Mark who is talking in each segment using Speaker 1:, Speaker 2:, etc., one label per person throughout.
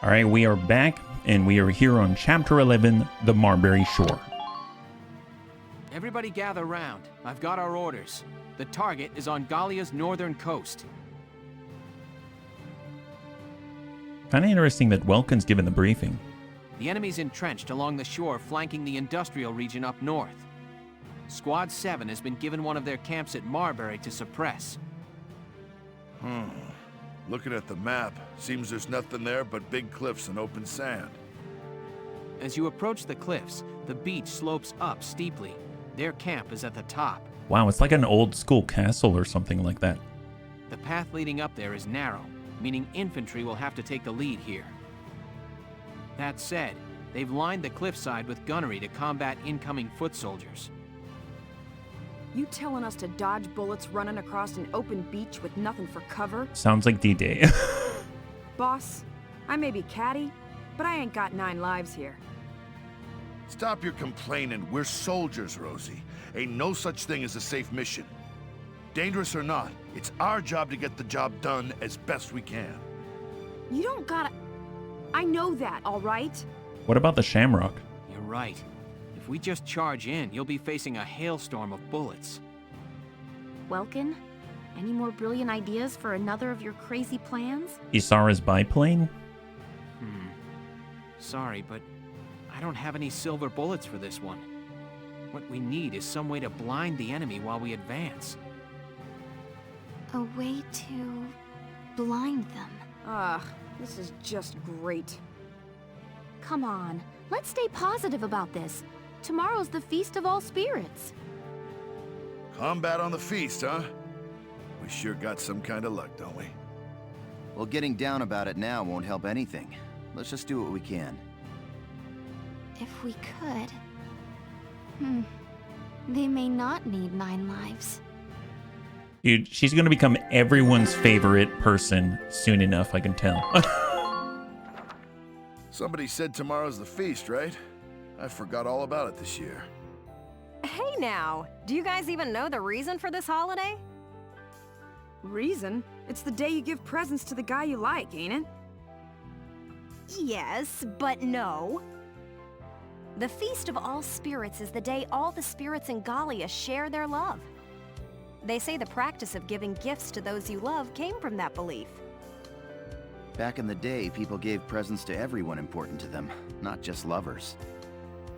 Speaker 1: All right, we are back, and we are here on Chapter 11, the Marbury Shore.
Speaker 2: Everybody gather round. I've got our orders. The target is on Gallia's northern coast.
Speaker 1: Kind of interesting that Welkin's given the briefing.
Speaker 2: The enemy's entrenched along the shore flanking the industrial region up north. Squad 7 has been given one of their camps at Marbury to suppress.
Speaker 3: Looking at the map, seems there's nothing there but big cliffs and open sand.
Speaker 2: As you approach the cliffs, the beach slopes up steeply. Their camp is at the top.
Speaker 1: Wow, it's like an old school castle or something like that.
Speaker 2: The path leading up there is narrow, meaning infantry will have to take the lead here. That said, they've lined the cliffside with gunnery to combat incoming foot soldiers.
Speaker 4: You telling us to dodge bullets running across an open beach with nothing for cover?
Speaker 1: Sounds like D-Day.
Speaker 4: Boss, I may be catty, but I ain't got 9 lives here.
Speaker 3: Stop your complaining. We're soldiers, Rosie. Ain't no such thing as a safe mission. Dangerous or not, it's our job to get the job done as best we can.
Speaker 4: You don't gotta... I know that, all right?
Speaker 1: What about the Shamrock?
Speaker 2: You're right. If we just charge in, you'll be facing a hailstorm of bullets.
Speaker 5: Welkin, any more brilliant ideas for another of your crazy plans?
Speaker 1: Isara's biplane?
Speaker 2: Sorry, but I don't have any silver bullets for this one. What we need is some way to blind the enemy while we advance.
Speaker 5: A way to blind them.
Speaker 4: Ugh, this is just great.
Speaker 5: Come on, let's stay positive about this. Tomorrow's the Feast of All Spirits.
Speaker 3: Combat on the feast, huh? We sure got some kind of luck, don't we?
Speaker 6: Well, getting down about it now won't help anything. Let's just do what we can.
Speaker 5: If we could... They may not need 9 lives.
Speaker 1: Dude, she's gonna become everyone's favorite person soon enough, I can tell.
Speaker 3: Somebody said tomorrow's the feast, right? I forgot all about it this year.
Speaker 7: Hey now, do you guys even know the reason for this holiday?
Speaker 4: Reason? It's the day you give presents to the guy you like, ain't it?
Speaker 7: Yes, but no. The Feast of All Spirits is the day all the spirits in Gallia share their love. They say the practice of giving gifts to those you love came from that belief.
Speaker 6: Back in the day, people gave presents to everyone important to them, not just lovers.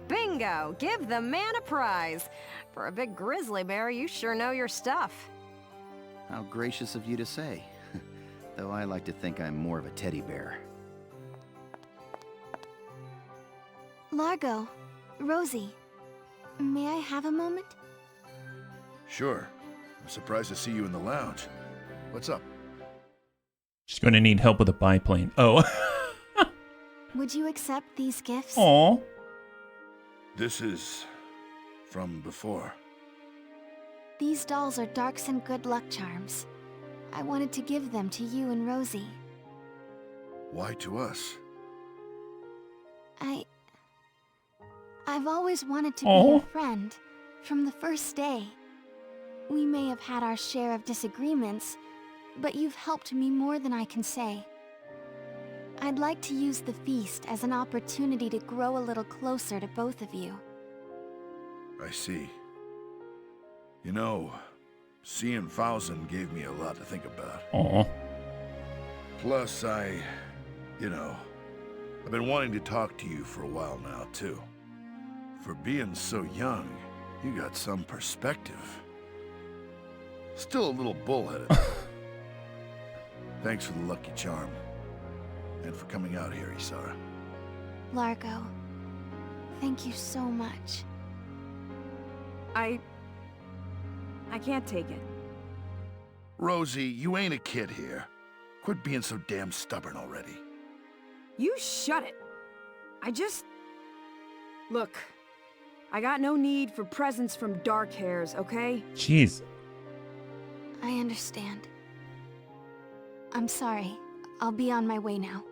Speaker 7: Bingo! Give the man a prize! For a big grizzly bear, you sure know your stuff.
Speaker 6: How gracious of you to say. Though I like to think I'm more of a teddy bear.
Speaker 5: Largo, Rosie, may I have a moment?
Speaker 3: Sure. I'm surprised to see you in the lounge. What's up?
Speaker 1: She's gonna need help with a biplane. Oh.
Speaker 5: Would you accept these gifts?
Speaker 1: Aw.
Speaker 3: This is... from before.
Speaker 5: These dolls are Darks and good luck charms. I wanted to give them to you and Rosie.
Speaker 3: Why to us?
Speaker 5: I've always wanted to be
Speaker 1: Aw.
Speaker 5: your friend, from the first day. We may have had our share of disagreements, but you've helped me more than I can say. I'd like to use the feast as an opportunity to grow a little closer to both of you.
Speaker 3: I see. You know, seeing Fausen gave me a lot to think about.
Speaker 1: Aw.
Speaker 3: Plus, I've been wanting to talk to you for a while now, too. For being so young, you got some perspective. Still a little bullheaded. Thanks for the lucky charm. And for coming out here, Isara.
Speaker 5: Largo, thank you so much.
Speaker 4: I can't take it.
Speaker 3: Rosie, you ain't a kid here. Quit being so damn stubborn already.
Speaker 4: You shut it. Look, I got no need for presents from dark hairs, okay?
Speaker 1: Jeez.
Speaker 5: I understand. I'm sorry. I'll be on my way now.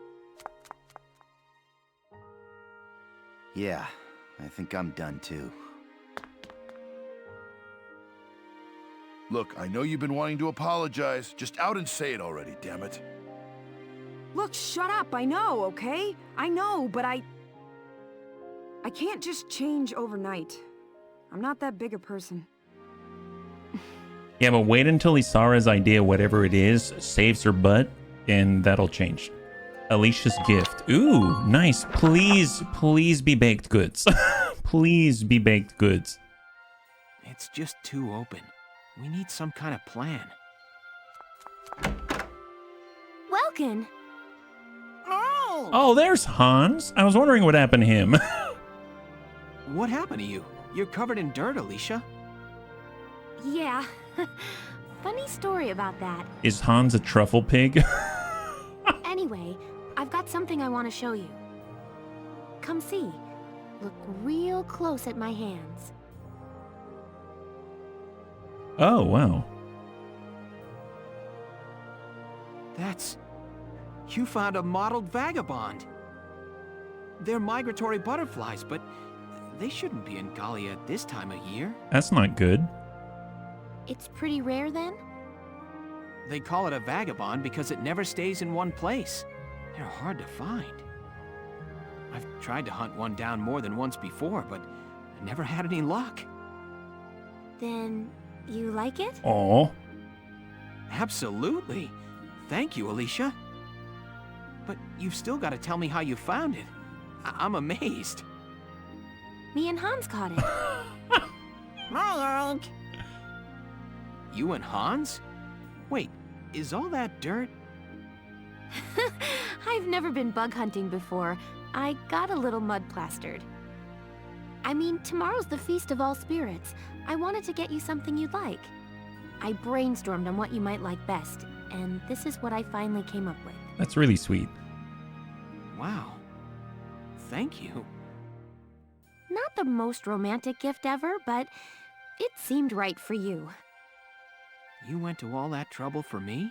Speaker 6: Yeah, I think I'm done too.
Speaker 3: Look, I know you've been wanting to apologize. Just out and say it already, damn it.
Speaker 4: Look, shut up, I know, okay? I know, but I can't just change overnight. I'm not that big a person.
Speaker 1: Yeah, but wait until Isara's idea, whatever it is, saves her butt, and that'll change. Alicia's gift. Ooh, nice. Please, please be baked goods. Please be baked goods.
Speaker 2: It's just too open. We need some kind of plan.
Speaker 7: Welcome.
Speaker 1: Oh, there's Hans. I was wondering what happened to him.
Speaker 2: What happened to you? You're covered in dirt, Alicia.
Speaker 7: Yeah. Funny story about that.
Speaker 1: Is Hans a truffle pig?
Speaker 7: Anyway, I've got something I want to show you. Come see. Look real close at my hands.
Speaker 1: Oh, wow.
Speaker 2: That's... You found a mottled vagabond. They're migratory butterflies, but they shouldn't be in Gallia at this time of year.
Speaker 1: That's not good.
Speaker 7: It's pretty rare then?
Speaker 2: They call it a vagabond because it never stays in one place. They're hard to find. I've tried to hunt one down more than once before, but I never had any luck.
Speaker 7: Then you like it?
Speaker 1: Aw.
Speaker 2: Absolutely. Thank you, Alicia. But you've still got to tell me how you found it. I'm amazed.
Speaker 7: Me and Hans caught it.
Speaker 2: You and Hans? Wait, is all that dirt?
Speaker 7: I've never been bug hunting before. I got a little mud plastered. I mean, tomorrow's the Feast of All Spirits. I wanted to get you something you'd like. I brainstormed on what you might like best, and this is what I finally came up with.
Speaker 1: That's really sweet.
Speaker 2: Wow. Thank you.
Speaker 7: Not the most romantic gift ever, but it seemed right for you.
Speaker 2: You went to all that trouble for me?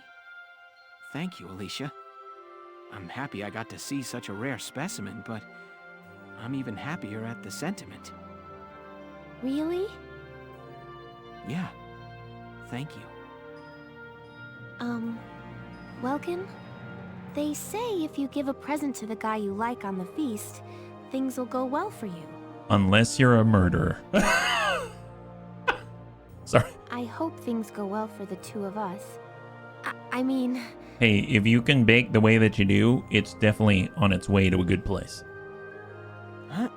Speaker 2: Thank you, Alicia. I'm happy I got to see such a rare specimen, but I'm even happier at the sentiment.
Speaker 7: Really?
Speaker 2: Yeah. Thank you.
Speaker 7: Welkin? They say if you give a present to the guy you like on the feast, things will go well for you.
Speaker 1: Unless you're a murderer. Sorry.
Speaker 7: I hope things go well for the two of us. I mean...
Speaker 1: Hey, if you can bake the way that you do, it's definitely on its way to a good place.
Speaker 2: Huh?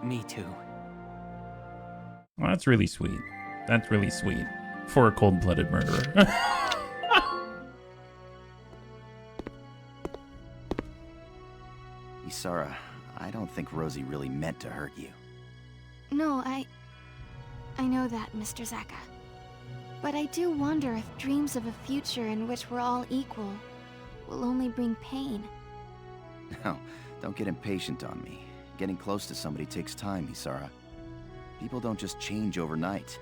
Speaker 2: Me too.
Speaker 1: Well, that's really sweet. That's really sweet. For a cold-blooded murderer.
Speaker 6: Isara, I don't think Rosie really meant to hurt you.
Speaker 5: No, I know that, Mr. Zaka. But I do wonder if dreams of a future in which we're all equal will only bring pain.
Speaker 6: No, don't get impatient on me. Getting close to somebody takes time, Isara. People don't just change overnight.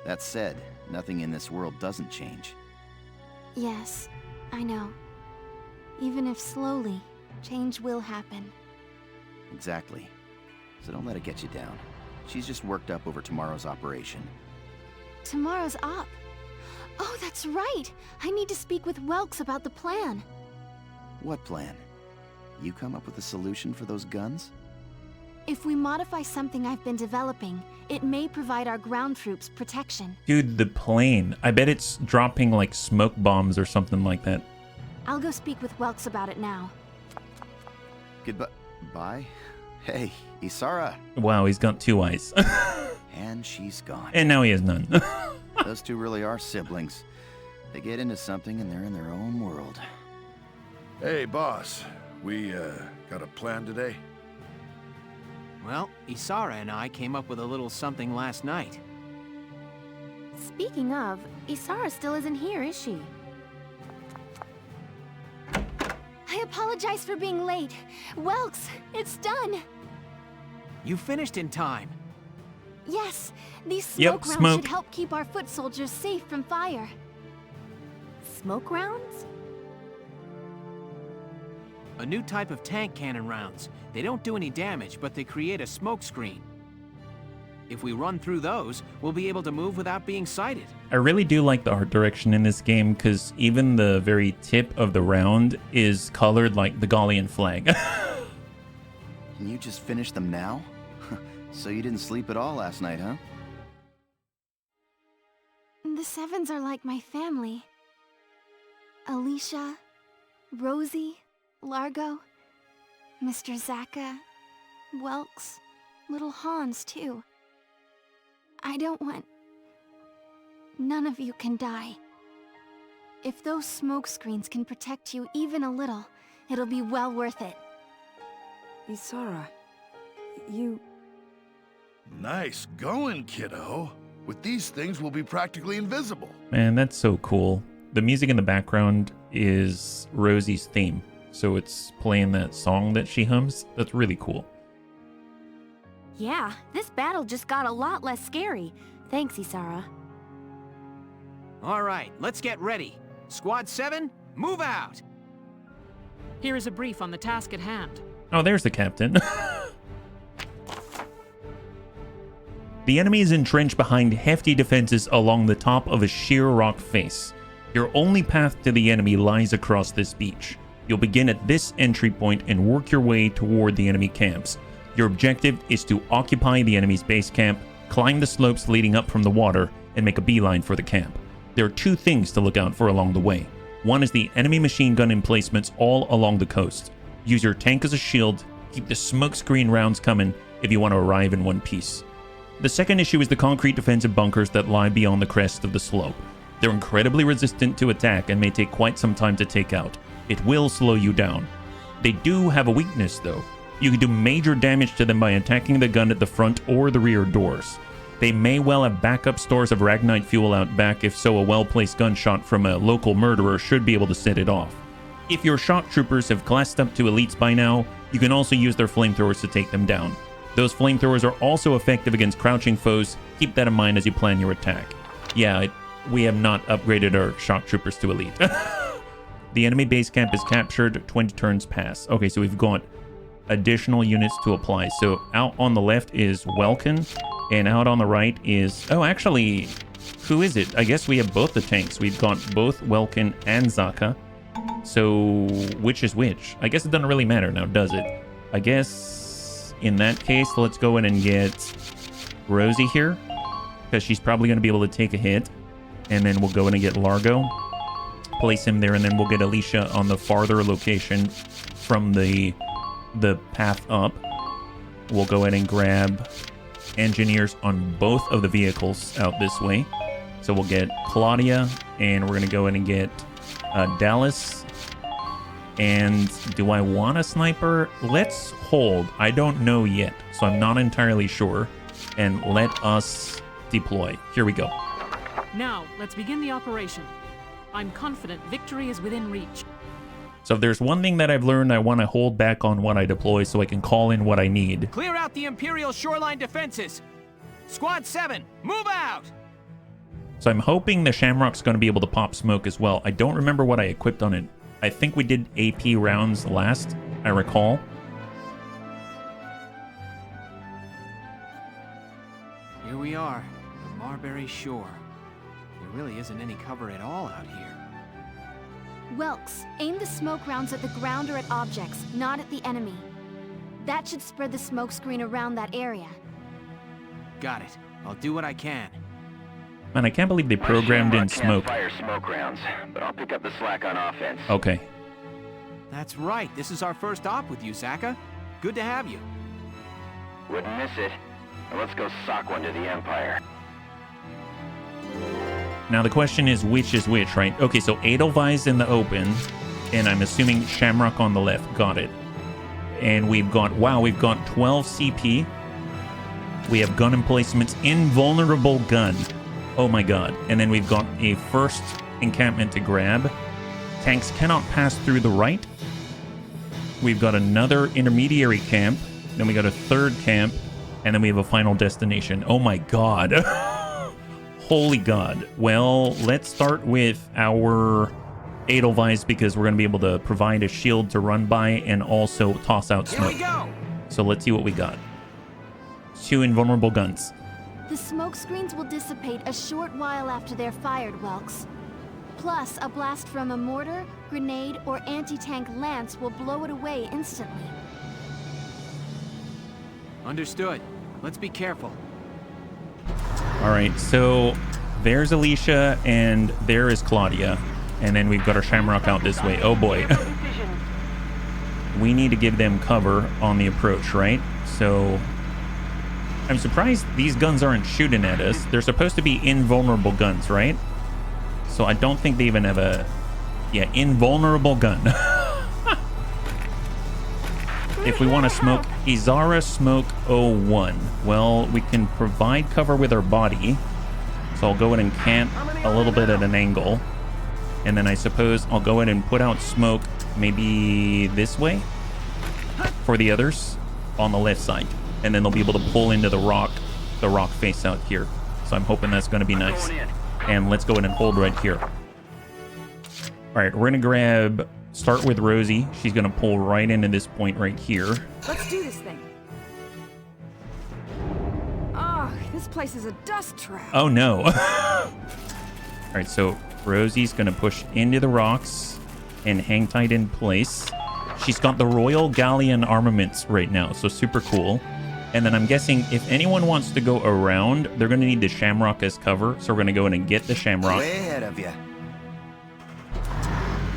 Speaker 6: That said, nothing in this world doesn't change.
Speaker 5: Yes, I know. Even if slowly, change will happen.
Speaker 6: Exactly. So don't let it get you down. She's just worked up over tomorrow's operation.
Speaker 5: Tomorrow's op. Oh, that's right! I need to speak with Welks about the plan.
Speaker 6: What plan? You come up with a solution for those guns?
Speaker 5: If we modify something I've been developing, it may provide our ground troops protection.
Speaker 1: Dude, the plane. I bet it's dropping like smoke bombs or something like that.
Speaker 5: I'll go speak with Welks about it now.
Speaker 6: Goodbye. Bye? Hey, Isara.
Speaker 1: Wow, he's got two eyes.
Speaker 6: And she's gone.
Speaker 1: And now he has none.
Speaker 6: Those two really are siblings. They get into something and they're in their own world.
Speaker 3: Hey, boss. We, got a plan today?
Speaker 2: Well, Isara and I came up with a little something last night.
Speaker 7: Speaking of, Isara still isn't here, is she?
Speaker 5: I apologize for being late. Welks, it's done!
Speaker 2: You finished in time.
Speaker 5: Yes, these
Speaker 1: Yep,
Speaker 5: smoke rounds
Speaker 1: smoke.
Speaker 5: should help keep our foot soldiers safe from fire.
Speaker 7: Smoke rounds?
Speaker 2: A new type of tank cannon rounds. They don't do any damage, but they create a smoke screen. If we run through those, we'll be able to move without being sighted.
Speaker 1: I really do like the art direction in this game because even the very tip of the round is colored like the Gallian flag.
Speaker 6: Can you just finish them now? So you didn't sleep at all last night, huh?
Speaker 5: The Sevens are like my family. Alicia, Rosie, Largo, Mr. Zaka, Welks, little Hans, too. I don't want... None of you can die. If those smoke screens can protect you even a little, it'll be well worth it.
Speaker 4: Isara, you...
Speaker 3: Nice going, kiddo. With these things, we'll be practically invisible.
Speaker 1: Man, that's so cool. The music in the background is Rosie's theme. So it's playing that song that she hums. That's really cool.
Speaker 7: Yeah, this battle just got a lot less scary. Thanks, Isara.
Speaker 2: All right, let's get ready. Squad 7, move out!
Speaker 8: Here is a brief on the task at hand.
Speaker 1: Oh, there's the captain. The enemy is entrenched behind hefty defenses along the top of a sheer rock face. Your only path to the enemy lies across this beach. You'll begin at this entry point and work your way toward the enemy camps. Your objective is to occupy the enemy's base camp, climb the slopes leading up from the water, and make a beeline for the camp. There are two things to look out for along the way. One is the enemy machine gun emplacements all along the coast. Use your tank as a shield, keep the smokescreen rounds coming if you want to arrive in one piece. The second issue is the concrete defensive bunkers that lie beyond the crest of the slope. They're incredibly resistant to attack and may take quite some time to take out. It will slow you down. They do have a weakness though. You can do major damage to them by attacking the gun at the front or the rear doors. They may well have backup stores of Ragnite fuel out back, if so a well-placed gunshot from a local murderer should be able to set it off. If your shock troopers have classed up to elites by now, you can also use their flamethrowers to take them down. Those flamethrowers are also effective against crouching foes. Keep that in mind as you plan your attack. Yeah, we have not upgraded our shock troopers to elite. The enemy base camp is captured, 20 turns pass. Okay, so we've got additional units to apply. So out on the left is Welkin, and out on the right is... Oh, actually, who is it? I guess we have both the tanks. We've got both Welkin and Zaka. So which is which? I guess it doesn't really matter now, does it? I guess in that case, let's go in and get Rosie here, because she's probably going to be able to take a hit. And then we'll go in and get Largo, place him there, and then we'll get Alicia on the farther location from the path up. We'll go ahead and grab engineers on both of the vehicles out this way. So we'll get Claudia, and we're going to go in and get Dallas. And do I want a sniper? Let's hold. I don't know yet, so I'm not entirely sure. And let us deploy. Here we go.
Speaker 8: Now, let's begin the operation. I'm confident victory is within reach.
Speaker 1: So if there's one thing that I've learned, I want to hold back on what I deploy so I can call in what I need.
Speaker 2: Clear out the Imperial shoreline defenses. Squad 7, move out!
Speaker 1: So I'm hoping the Shamrock's going to be able to pop smoke as well. I don't remember what I equipped on it. I think we did AP rounds last, I recall.
Speaker 2: Here we are, the Marbury shore. There really isn't any cover at all out here.
Speaker 5: Welks, aim the smoke rounds at the ground or at objects, not at the enemy. That should spread the smoke screen around that area.
Speaker 2: Got it. I'll do what I can.
Speaker 1: Man, I can't believe they programmed in smoke.
Speaker 9: Fire smoke rounds, but I'll pick up the slack on offense.
Speaker 1: Okay.
Speaker 2: That's right. This is our first op with you, Zaka. Good to have you.
Speaker 9: Wouldn't miss it. Now let's go sock one to the Empire.
Speaker 1: Now the question is which is which, right? Okay, so Edelweiss in the open, and I'm assuming Shamrock on the left. Got it. And we've got, wow, we've got 12 CP. We have gun emplacements, invulnerable gun. Oh my god. And then we've got a first encampment to grab. Tanks cannot pass through the right. We've got another intermediary camp. Then we got a third camp. And then we have a final destination. Oh my god. Holy god. Well, let's start with our Edelweiss because we're going to be able to provide a shield to run by and also toss out smoke.
Speaker 2: Here we go!
Speaker 1: So let's see what we got. 2 invulnerable guns.
Speaker 5: The smoke screens will dissipate a short while after they're fired, Welks. Plus, a blast from a mortar, grenade, or anti-tank lance will blow it away instantly.
Speaker 2: Understood. Let's be careful.
Speaker 1: All right, so there's Alicia and there is Claudia. And then we've got our Shamrock out this way. Oh boy. We need to give them cover on the approach, right? So I'm surprised these guns aren't shooting at us. They're supposed to be invulnerable guns, right? So I don't think they even have a, yeah, invulnerable gun. If we want to smoke, Izara smoke 01. Well, we can provide cover with our body. So I'll go ahead and camp a little bit at an angle. And then I suppose I'll go ahead and put out smoke maybe this way for the others on the left side. And then they'll be able to pull into the rock face out here. So I'm hoping that's going to be nice. And let's go ahead and hold right here. All right, we're going to start with Rosie. She's going to pull right into this point right here.
Speaker 4: Let's do this thing. Oh, this place is a dust trap.
Speaker 1: Oh no. All right, so Rosie's going to push into the rocks and hang tight in place. She's got the Royal Gallian armaments right now, so super cool. And then I'm guessing if anyone wants to go around, they're going to need the Shamrock as cover. So we're going to go in and get the Shamrock.
Speaker 6: Way ahead of you.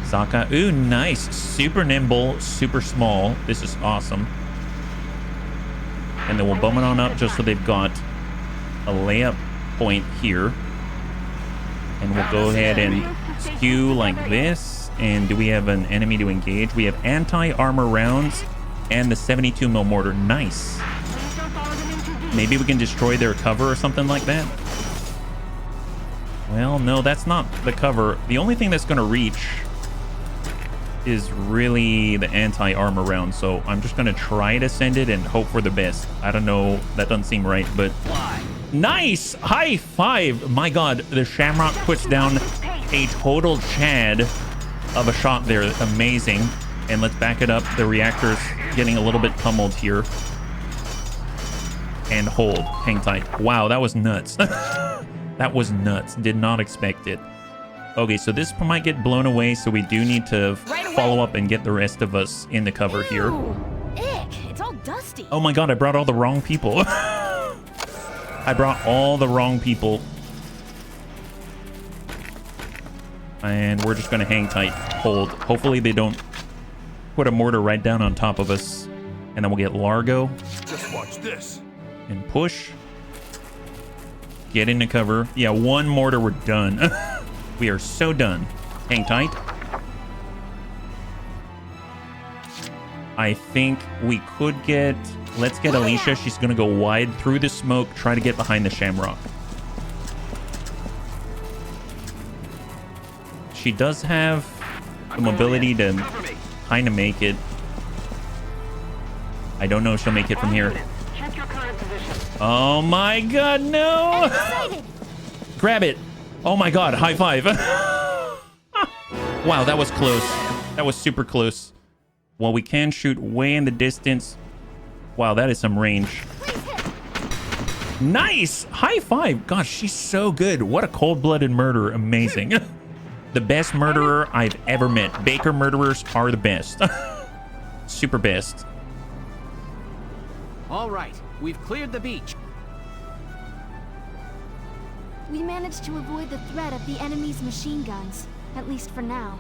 Speaker 1: Saka. Ooh, nice. Super nimble, super small. This is awesome. And then we'll bum it on up just so they've got a layup point here. And we'll go ahead and skew like this. And do we have an enemy to engage? We have anti-armor rounds and the 72mm mortar. Nice. Maybe we can destroy their cover or something like that. Well, no, that's not the cover. The only thing that's going to reach is really the anti-armor round. So I'm just going to try to send it and hope for the best. I don't know. That doesn't seem right, but... Nice! High five! My god, the Shamrock puts down a total Chad of a shot there. Amazing. And let's back it up. The reactor's getting a little bit pummeled here. And hold. Hang tight. Wow, that was nuts. That was nuts. Did not expect it. Okay, so this might get blown away, so we do need to follow up and get the rest of us in the cover here.
Speaker 7: Ick, it's all dusty.
Speaker 1: Oh my god, I brought all the wrong people. I brought all the wrong people. And we're just going to hang tight. Hold. Hopefully they don't put a mortar right down on top of us. And then we'll get Largo.
Speaker 3: Just watch this.
Speaker 1: And push. Get into cover. Yeah, one mortar, we're done. We are so done. Hang tight. I think we could get... Let's get Alicia. She's going to go wide through the smoke. Try to get behind the Shamrock. She does have the mobility to kind of make it. I don't know if she'll make it from here. Oh my god, no! Grab it. Oh my god, high five. Wow, that was close. That was super close. Well, we can shoot way in the distance. Wow, that is some range. Nice! High five! Gosh, she's so good. What a cold-blooded murderer. Amazing. The best murderer I've ever met. Baker murderers are the best. Super best.
Speaker 2: All right, we've cleared the beach.
Speaker 5: We managed to avoid the threat of the enemy's machine guns, at least for now.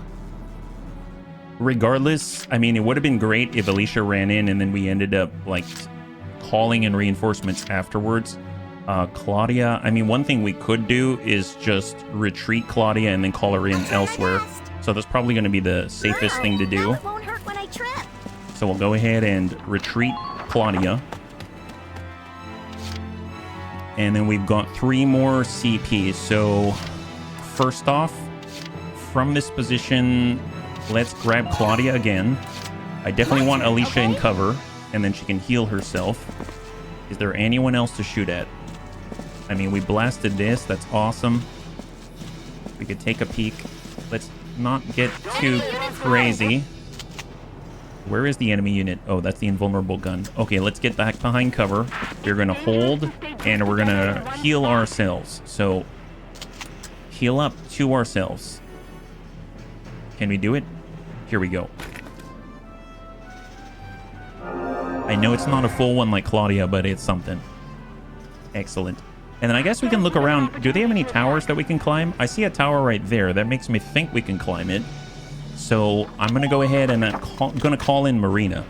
Speaker 1: Regardless, I mean, it would have been great if Alicia ran in and then we ended up, like, calling in reinforcements afterwards. Claudia, I mean, one thing we could do is just retreat Claudia and then call her in elsewhere. So that's probably going to be the safest thing to do.
Speaker 7: It won't hurt when I trip.
Speaker 1: So we'll go ahead and retreat Claudia. And then we've got 3 more CPs. So first off, from this position, let's grab Claudia again. I definitely want Alicia in cover, and then she can heal herself. Is there anyone else to shoot at? I mean, we blasted this. That's awesome. We could take a peek. Let's not get too crazy. Where is the enemy unit? Oh, that's the invulnerable gun. Okay, let's get back behind cover. We're going to hold, and we're going to heal ourselves. So, heal up to ourselves. Can we do it? Here we go. I know it's not a full one like Claudia, but it's something. Excellent. And then I guess we can look around. Do they have any towers that we can climb? I see a tower right there. That makes me think we can climb it. So I'm going to go ahead and I'm going to call in Marina.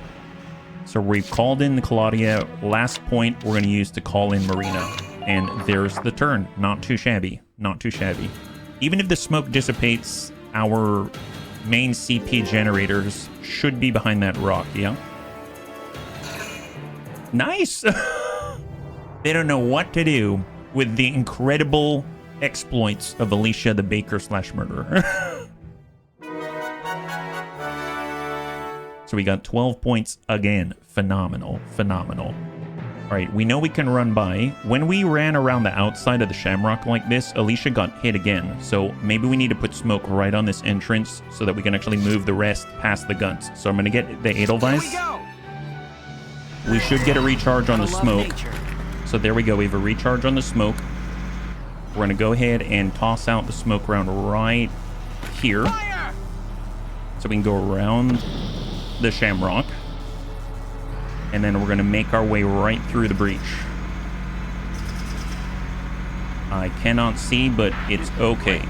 Speaker 1: So we've called in Claudia. Last point we're going to use to call in Marina. And there's the turn. Not too shabby. Not too shabby. Even if the smoke dissipates, our main CP generators should be behind that rock, yeah? Nice! They don't know what to do with the incredible exploits of Alicia the Baker / Murderer. So we got 12 points again. Phenomenal. Phenomenal. All right, we know we can run by. When we ran around the outside of the shamrock like this, Alicia got hit again. So maybe we need to put smoke right on this entrance so that we can actually move the rest past the guns. So I'm going to get the Edelweiss. We should get a recharge on the smoke. So there we go. We have a recharge on the smoke. We're going to go ahead and toss out the smoke round right here. So we can go around the shamrock. And then we're going to make our way right through the breach. I cannot see, but it's okay.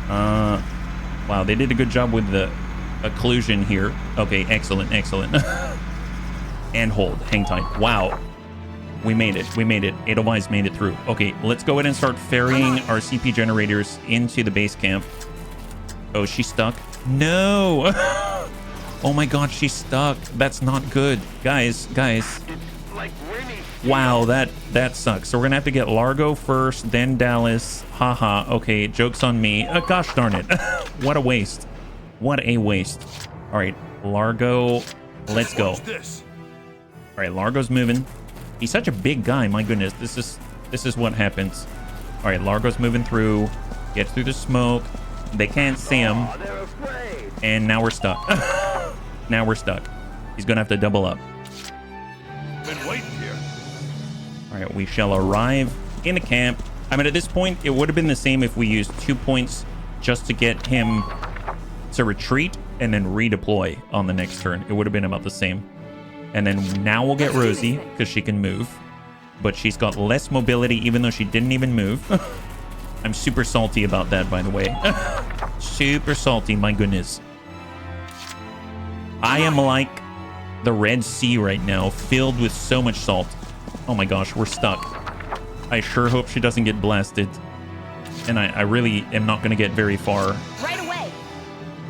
Speaker 1: Wow, they did a good job with the occlusion here. Okay, excellent, excellent. And hold. Hang tight. Wow. We made it. We made it. Edelweiss made it through. Okay, let's go ahead and start ferrying our CP generators into the base camp. Oh, she's stuck. No! Oh my god, she's stuck. That's not good. Guys. Wow, that sucks. So we're gonna have to get Largo first, then Dallas. Haha. Okay, joke's on me. Gosh darn it. What a waste. What a waste. All right, Largo, let's go. All right, Largo's moving. He's such a big guy. My goodness, this is what happens. All right, Largo's moving through. Gets through the smoke. They can't see him. And now we're stuck. Now we're stuck. He's gonna have to double up.
Speaker 3: Been waiting here.
Speaker 1: All right, we shall arrive in the camp. I mean, at this point, it would have been the same if we used 2 points just to get him to retreat and then redeploy on the next turn. It would have been about the same. And then now we'll get Rosie because she can move, but she's got less mobility even though she didn't even move. I'm super salty about that, by the way. Super salty, my goodness. I am like the Red Sea right now, filled with so much salt. Oh my gosh, we're stuck. I sure hope she doesn't get blasted. And I really am not going to get very far
Speaker 7: Right away.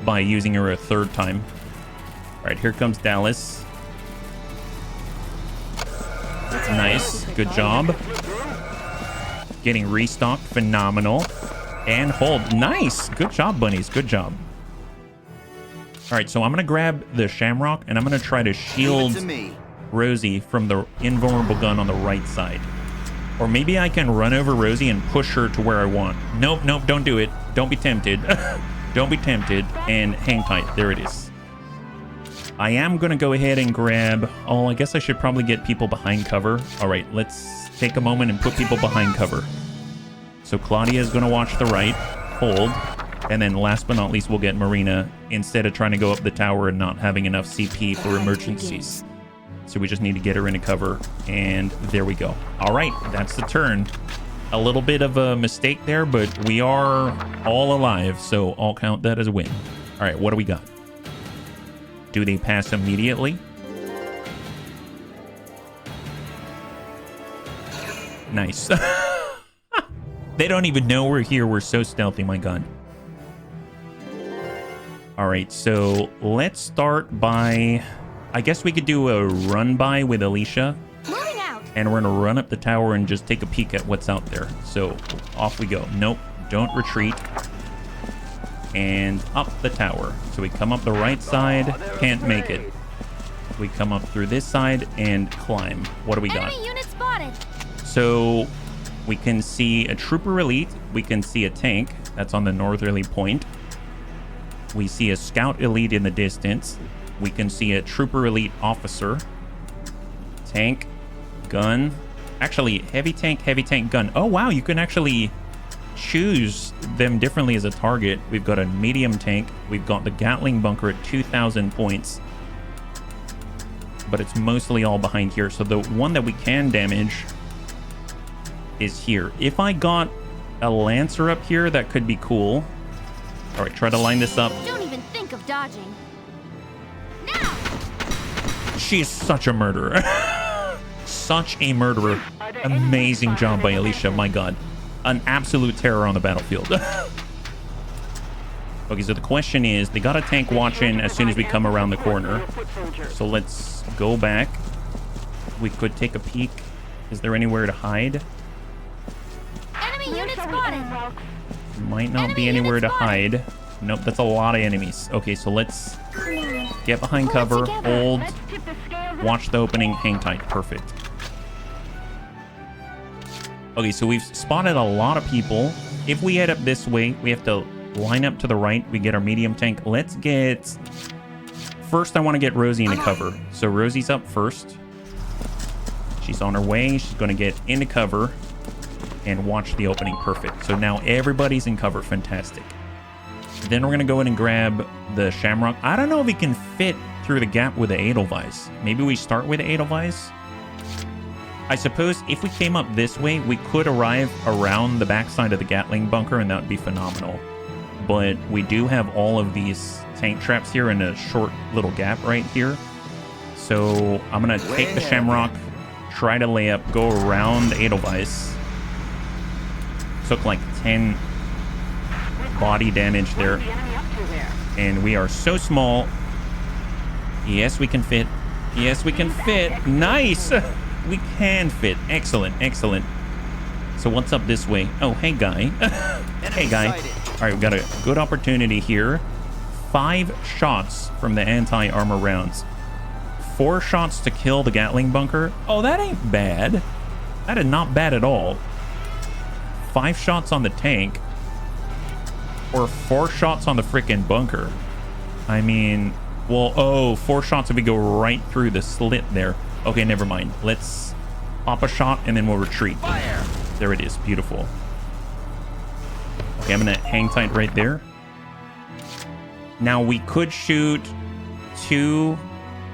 Speaker 1: by using her a third time. All right, here comes Dallas. Nice. Good job. Getting restocked. Phenomenal. And hold. Nice. Good job, bunnies. Good job. All right, so I'm going to grab the Shamrock, and I'm going to try to shield Rosie from the invulnerable gun on the right side. Or maybe I can run over Rosie and push her to where I want. Nope, nope, don't do it. Don't be tempted. Don't be tempted. And hang tight. There it is. I am going to go ahead and grab... Oh, I guess I should probably get people behind cover. All right, let's take a moment and put people behind cover. So Claudia is going to watch the right. Hold. And then last but not least, we'll get Marina instead of trying to go up the tower and not having enough CP for emergencies. So we just need to get her into cover. And there we go. All right, that's the turn. A little bit of a mistake there, but we are all alive. So I'll count that as a win. All right, what do we got? Do they pass immediately? Nice. They don't even know we're here. We're so stealthy, my god. All right, so let's start by... I guess we could do a run by with Alicia.
Speaker 5: Moving out.
Speaker 1: And we're going to run up the tower and just take a peek at what's out there. So off we go. Nope, don't retreat. And up the tower. So we come up the right side, can't make it. We come up through this side and climb. What do we got?
Speaker 5: Enemy unit spotted.
Speaker 1: So we can see a trooper elite. We can see a tank. That's on the northerly point. We see a scout elite in the distance. We can see a trooper elite officer. Tank, gun. Actually, heavy tank, gun. Oh, wow, you can actually choose them differently as a target. We've got a medium tank. We've got the Gatling bunker at 2,000 points. But it's mostly all behind here. So the one that we can damage is here. If I got a Lancer up here, that could be cool. All right, try to line this up.
Speaker 5: Don't even think of dodging. Now!
Speaker 1: She is such a murderer. Such a murderer. Amazing job by Alicia, my god. An absolute terror on the battlefield. Okay, so the question is, they got a tank watching as soon as we come around the corner. So let's go back. We could take a peek. Is there anywhere to hide?
Speaker 5: Enemy unit spotted!
Speaker 1: Might not be anywhere to hide. Nope, that's a lot of enemies. Okay, so let's get behind cover, hold, watch the opening, hang tight. Perfect. Okay, so we've spotted a lot of people. If we head up this way, we have to line up to the right. We get our medium tank. Let's get... First, I want to get Rosie into cover. So Rosie's up first. She's on her way. She's going to get into cover and watch the opening. Perfect. So now everybody's in cover. Fantastic. Then we're going to go in and grab the Shamrock. I don't know if we can fit through the gap with the Edelweiss. Maybe we start with the Edelweiss. I suppose if we came up this way, we could arrive around the backside of the Gatling bunker, and that would be phenomenal. But we do have all of these tank traps here in a short little gap right here. So I'm going to take the Shamrock, try to lay up, go around the Edelweiss. Took like 10 body damage there. And we are so small. Yes, we can fit. Yes, we can fit. Nice! We can fit. Excellent, excellent. So what's up this way? Oh, hey, guy. Hey, guy. All right, we've got a good opportunity here. 5 shots from the anti-armor rounds. 4 shots to kill the Gatling bunker. Oh, that ain't bad. That is not bad at all. 5 shots on the tank. Or 4 shots on the frickin' bunker. I mean, well, oh, 4 shots if we go right through the slit there. Okay, never mind. Let's pop a shot and then we'll retreat. Fire. There it is. Beautiful. Okay, I'm gonna hang tight right there. Now we could shoot 2,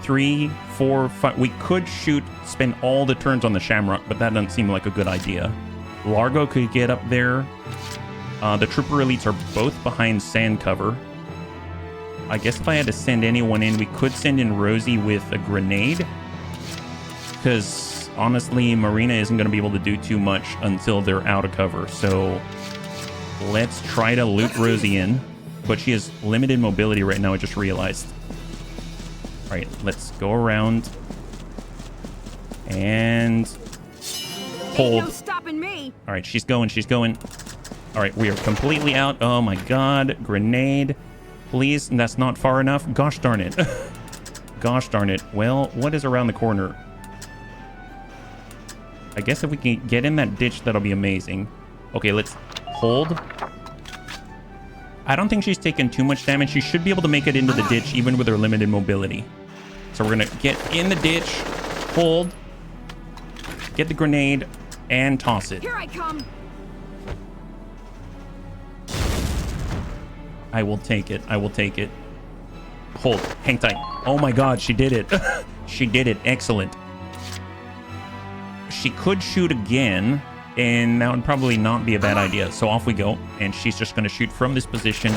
Speaker 1: 3, 4, 5. We could shoot, spend all the turns on the Shamrock, but that doesn't seem like a good idea. Largo could get up there. The Trooper Elites are both behind sand cover. I guess if I had to send anyone in, we could send in Rosie with a grenade. Because honestly, Marina isn't going to be able to do too much until they're out of cover. So let's try to loop Rosie in. But she has limited mobility right now, I just realized. All right, let's go around. And hold.
Speaker 4: Ain't no stopping me.
Speaker 1: All right, she's going, she's going. All right, we are completely out. Oh my god, grenade. Please, that's not far enough. Gosh darn it. Gosh darn it. Well, what is around the corner? I guess if we can get in that ditch, that'll be amazing. Okay, let's hold. I don't think she's taken too much damage. She should be able to make it into the ditch, even with her limited mobility. So we're going to get in the ditch, hold, get the grenade, and toss it.
Speaker 4: Here I come.
Speaker 1: I will take it. I will take it. Hold. Hang tight. Oh my god, she did it. She did it. Excellent. She could shoot again, and that would probably not be a bad idea. So off we go, and she's just going to shoot from this position.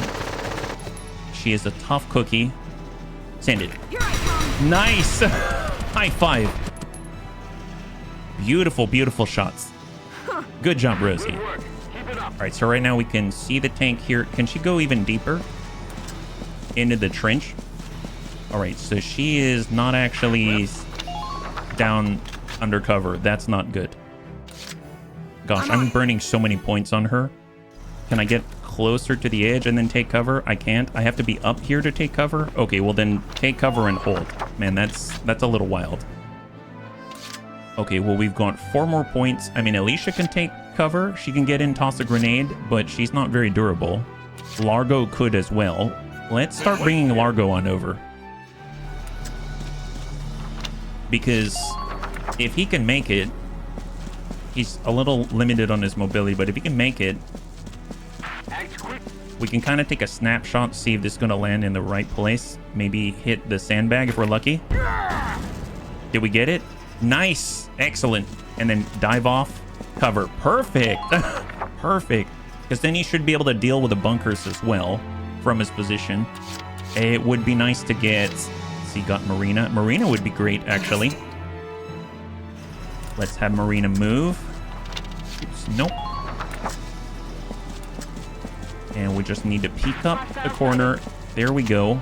Speaker 1: She is a tough cookie. Send it.
Speaker 4: Here I come.
Speaker 1: Nice. High five. Beautiful, beautiful shots. Good job, Rosie. All right, so right now we can see the tank here. Can she go even deeper into the trench? All right, so she is not actually down undercover. That's not good. Gosh, I'm burning so many points on her. Can I get closer to the edge and then take cover? I can't. I have to be up here to take cover? Okay, well then take cover and hold. Man, that's a little wild. Okay, well we've got 4 more points. I mean, Alicia can take cover. She can get in, toss a grenade, but she's not very durable. Largo could as well. Let's start bringing Largo on over. Because if he can make it, he's a little limited on his mobility, but if he can make it, we can kind of take a snapshot, see if this is going to land in the right place. Maybe hit the sandbag if we're lucky. Did we get it? Nice. Excellent. And then dive off. Cover. Perfect. Perfect. Because then he should be able to deal with the bunkers as well from his position. It would be nice to get... Let's see, got Marina. Marina would be great, actually. Let's have Marina move. Oops, nope. And we just need to peek up the corner. There we go.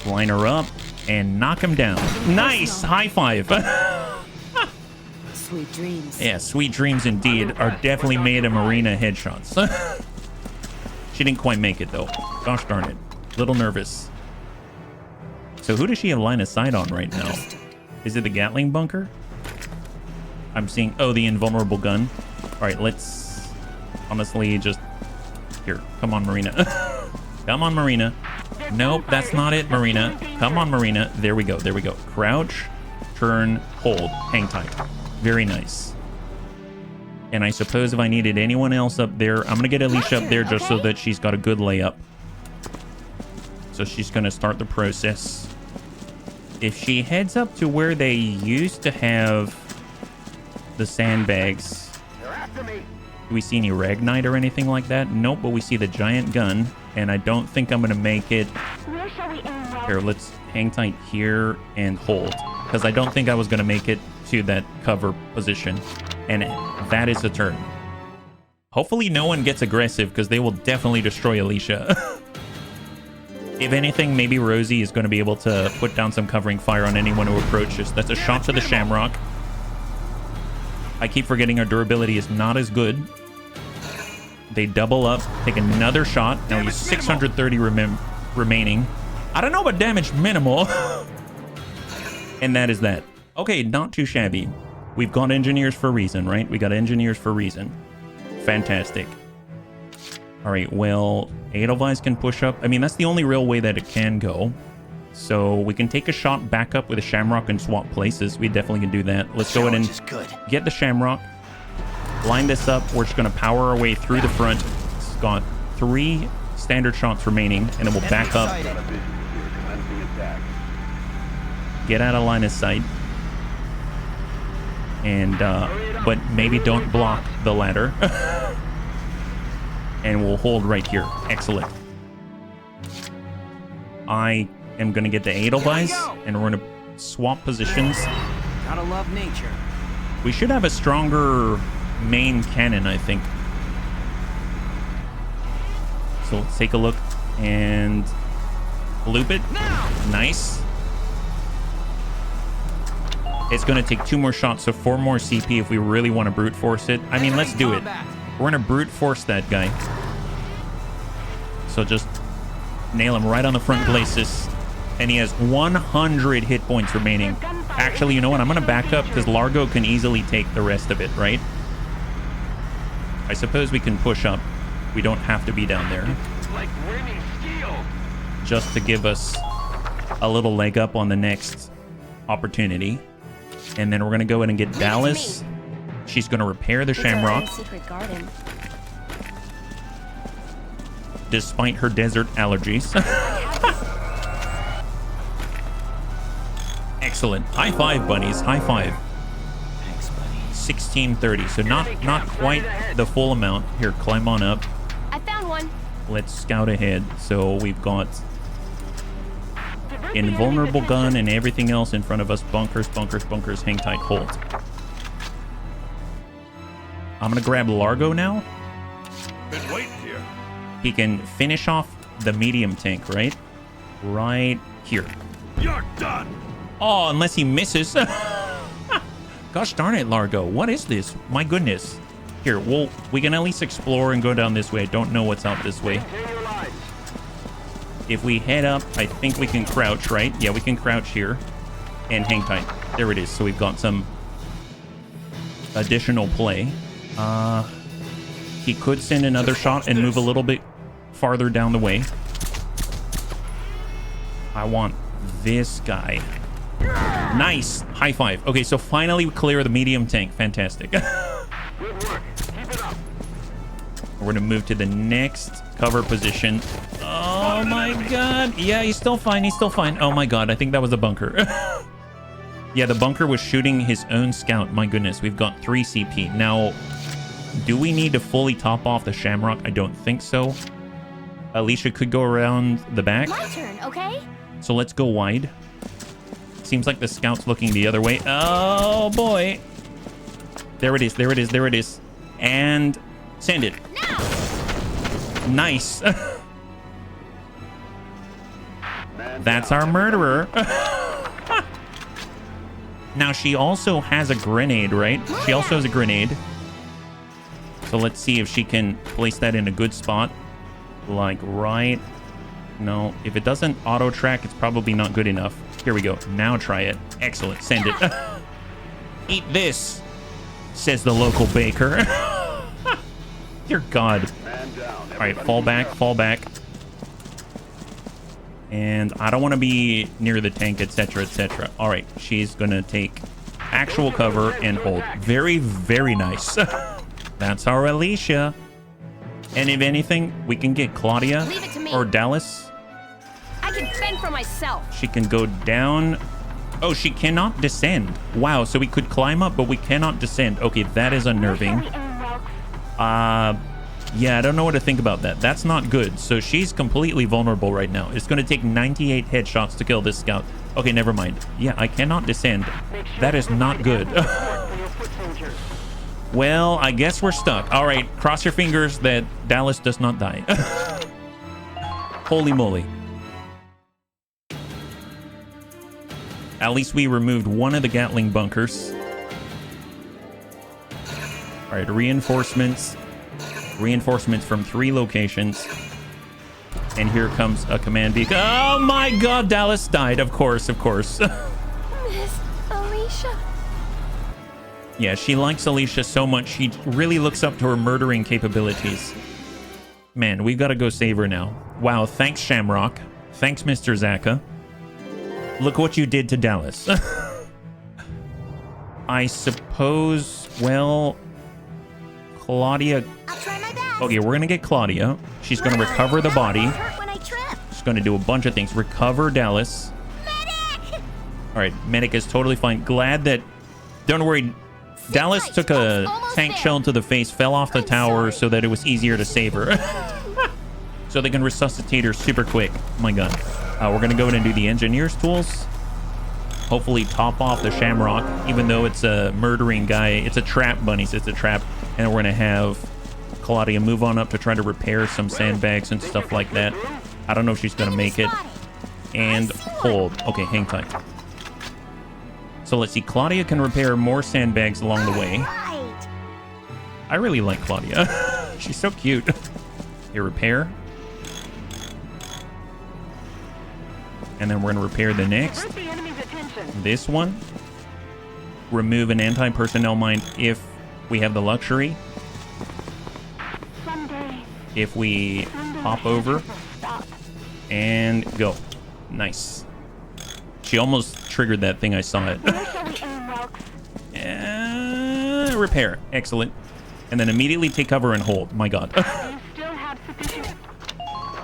Speaker 1: Line her up and knock him down. Nice! High five.
Speaker 4: Sweet dreams.
Speaker 1: Yeah, sweet dreams indeed are definitely made of Marina headshots. She didn't quite make it though. Gosh darn it. Little nervous. So who does she have line of sight on right now? Is it the Gatling bunker? I'm seeing... Oh, the invulnerable gun. All right, let's honestly just... Here, come on, Marina. Come on, Marina. Nope, that's not it, Marina. Come on, Marina. There we go. There we go. Crouch, turn, hold, hang tight. Very nice. And I suppose if I needed anyone else up there, I'm going to get Alicia up there just so that she's got a good layup. So she's going to start the process. If she heads up to where they used to have the sandbags... Do we see any Ragnite or anything like that? Nope, but we see the giant gun, and I don't think I'm going to make it. Here, let's hang tight here and hold, because I don't think I was going to make it to that cover position, and that is a turn. Hopefully no one gets aggressive, because they will definitely destroy Alicia. If anything, maybe Rosie is going to be able to put down some covering fire on anyone who approaches. That's a shot to the Shamrock. I keep forgetting our durability is not as good. They double up, take another shot. Now he's 630 remaining. I don't know about damage minimal. And that is that. Okay, not too shabby. We've got engineers for a reason, right? We got engineers for a reason. Fantastic. All right, well, Edelweiss can push up. I mean, that's the only real way that it can go. So we can take a shot back up with a Shamrock and swap places. We definitely can do that. Let's go ahead and get the Shamrock. Line this up. We're just going to power our way through the front. It's got 3 standard shots remaining, and then we'll back up. Get out of line of sight. And, but maybe don't block the ladder. And we'll hold right here. Excellent. I am going to get the Edelweiss, and we're going to swap positions.
Speaker 2: Gotta love nature.
Speaker 1: We should have a stronger main cannon, I think. So let's take a look and loop it. Nice. It's going to take 2 more shots, so 4 more CP if we really want to brute force it. I mean, let's do it. We're going to brute force that guy. So just nail him right on the front glacis. And he has 100 hit points remaining. Actually, you know what? I'm going to back up because Largo can easily take the rest of it, right? I suppose we can push up. We don't have to be down there.
Speaker 9: Like winning steel.
Speaker 1: Just to give us a little leg up on the next opportunity. And then we're going to go in and get Dallas. She's going to repair the Shamrock. Despite her desert allergies. Excellent. High five, bunnies. High five.
Speaker 2: Thanks, buddy.
Speaker 1: 1630. So not quite the full amount. Here, climb on up.
Speaker 5: I found one.
Speaker 1: Let's scout ahead. So we've got invulnerable gun and everything else in front of us. Bunkers, bunkers, bunkers. Hang tight. Hold. I'm going to grab Largo now.
Speaker 3: Been waiting here.
Speaker 1: He can finish off the medium tank, right? Right here.
Speaker 3: You're done.
Speaker 1: Oh, unless he misses. Gosh darn it, Largo. What is this? My goodness. Here, we can at least explore and go down this way. I don't know what's out this way. If we head up, I think we can crouch, right? Yeah, we can crouch here and hang tight. There it is. So we've got some additional play. He could send another shot and move a little bit farther down the way. I want this guy. Nice. High five. Okay, so finally we clear the medium tank. Fantastic.
Speaker 9: Good work. Keep it up.
Speaker 1: We're gonna move to the next cover position. Oh my god. Yeah, he's still fine. He's still fine. Oh my god. I think that was a bunker. Yeah, the bunker was shooting his own scout. My goodness. We've got 3 CP. Now, do we need to fully top off the Shamrock? I don't think so. Alicia could go around the back.
Speaker 5: My turn, okay?
Speaker 1: So let's go wide. Seems like the scout's looking the other way. Oh boy. There it is. There it is. There it is. And send it.
Speaker 5: Now!
Speaker 1: Nice. That's our murderer. Now she also has a grenade, right? She also has a grenade. So let's see if she can place that in a good spot. Like right. No, if it doesn't auto track, it's probably not good enough. Here we go. Now try it. Excellent. Send it. Eat this, says the local baker. Dear God. All right, fall back, fall back. And I don't want to be near the tank, etc., etc. All right, she's going to take actual cover and hold. Very, very nice. That's our Alicia. And if anything, we can get Claudia or Dallas.
Speaker 7: I can fend for myself.
Speaker 1: She can go down. Oh, she cannot descend. Wow, so we could climb up, but we cannot descend. Okay, that is unnerving. Yeah, I don't know what to think about that. That's not good. So she's completely vulnerable right now. It's going to take 98 headshots to kill this scout. Okay, never mind. Yeah, I cannot descend. That is not good. Well, I guess we're stuck. All right, cross your fingers that Dallas does not die. Holy moly. At least we removed one of the Gatling bunkers. All right, reinforcements. Reinforcements from 3 locations. And here comes a command beacon. Oh my god, Dallas died. Of course, of course.
Speaker 5: Miss Alicia.
Speaker 1: Yeah, she likes Alicia so much. She really looks up to her murdering capabilities. Man, we've got to go save her now. Wow, thanks, Shamrock. Thanks, Mr. Zaka. Look what you did to Dallas. I suppose, well, Claudia.
Speaker 5: I'll try my best.
Speaker 1: Okay, we're going to get Claudia. She's going to recover the body. She's going to do a bunch of things. Recover Dallas.
Speaker 5: Medic!
Speaker 1: All right, medic is totally fine. Glad that... Don't worry. Dallas took a tank shell to the face, fell off the tower so that it was easier to save her. So they can resuscitate her super quick. Oh my god. We're going to go in and do the engineer's tools. Hopefully top off the Shamrock, even though it's a murdering guy. It's a trap, Bunnies. It's a trap. And we're going to have Claudia move on up to try to repair some sandbags and stuff like that. I don't know if she's going to make it. And hold. Okay, hang tight. So let's see. Claudia can repair more sandbags along the way. I really like Claudia. She's so cute. Here, repair. And then we're going to repair the next. This one. Remove an anti-personnel mine if we have the luxury. If we hop over. And go. Nice. She almost triggered that thing. I saw it. Repair. Excellent. And then immediately take cover and hold. My god.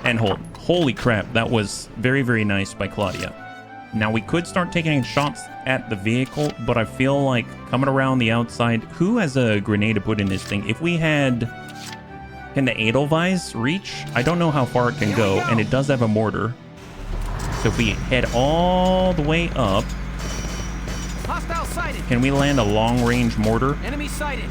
Speaker 1: And hold. Holy crap. That was very, very nice by Claudia. Now we could start taking shots at the vehicle, but I feel like coming around the outside... Who has a grenade to put in this thing? If we had... Can the Edelweiss reach? I don't know how far it can go, and it does have a mortar. So if we head all the way up...
Speaker 2: Hostile sighted.
Speaker 1: Can we land a long-range mortar?
Speaker 2: Enemy sighted.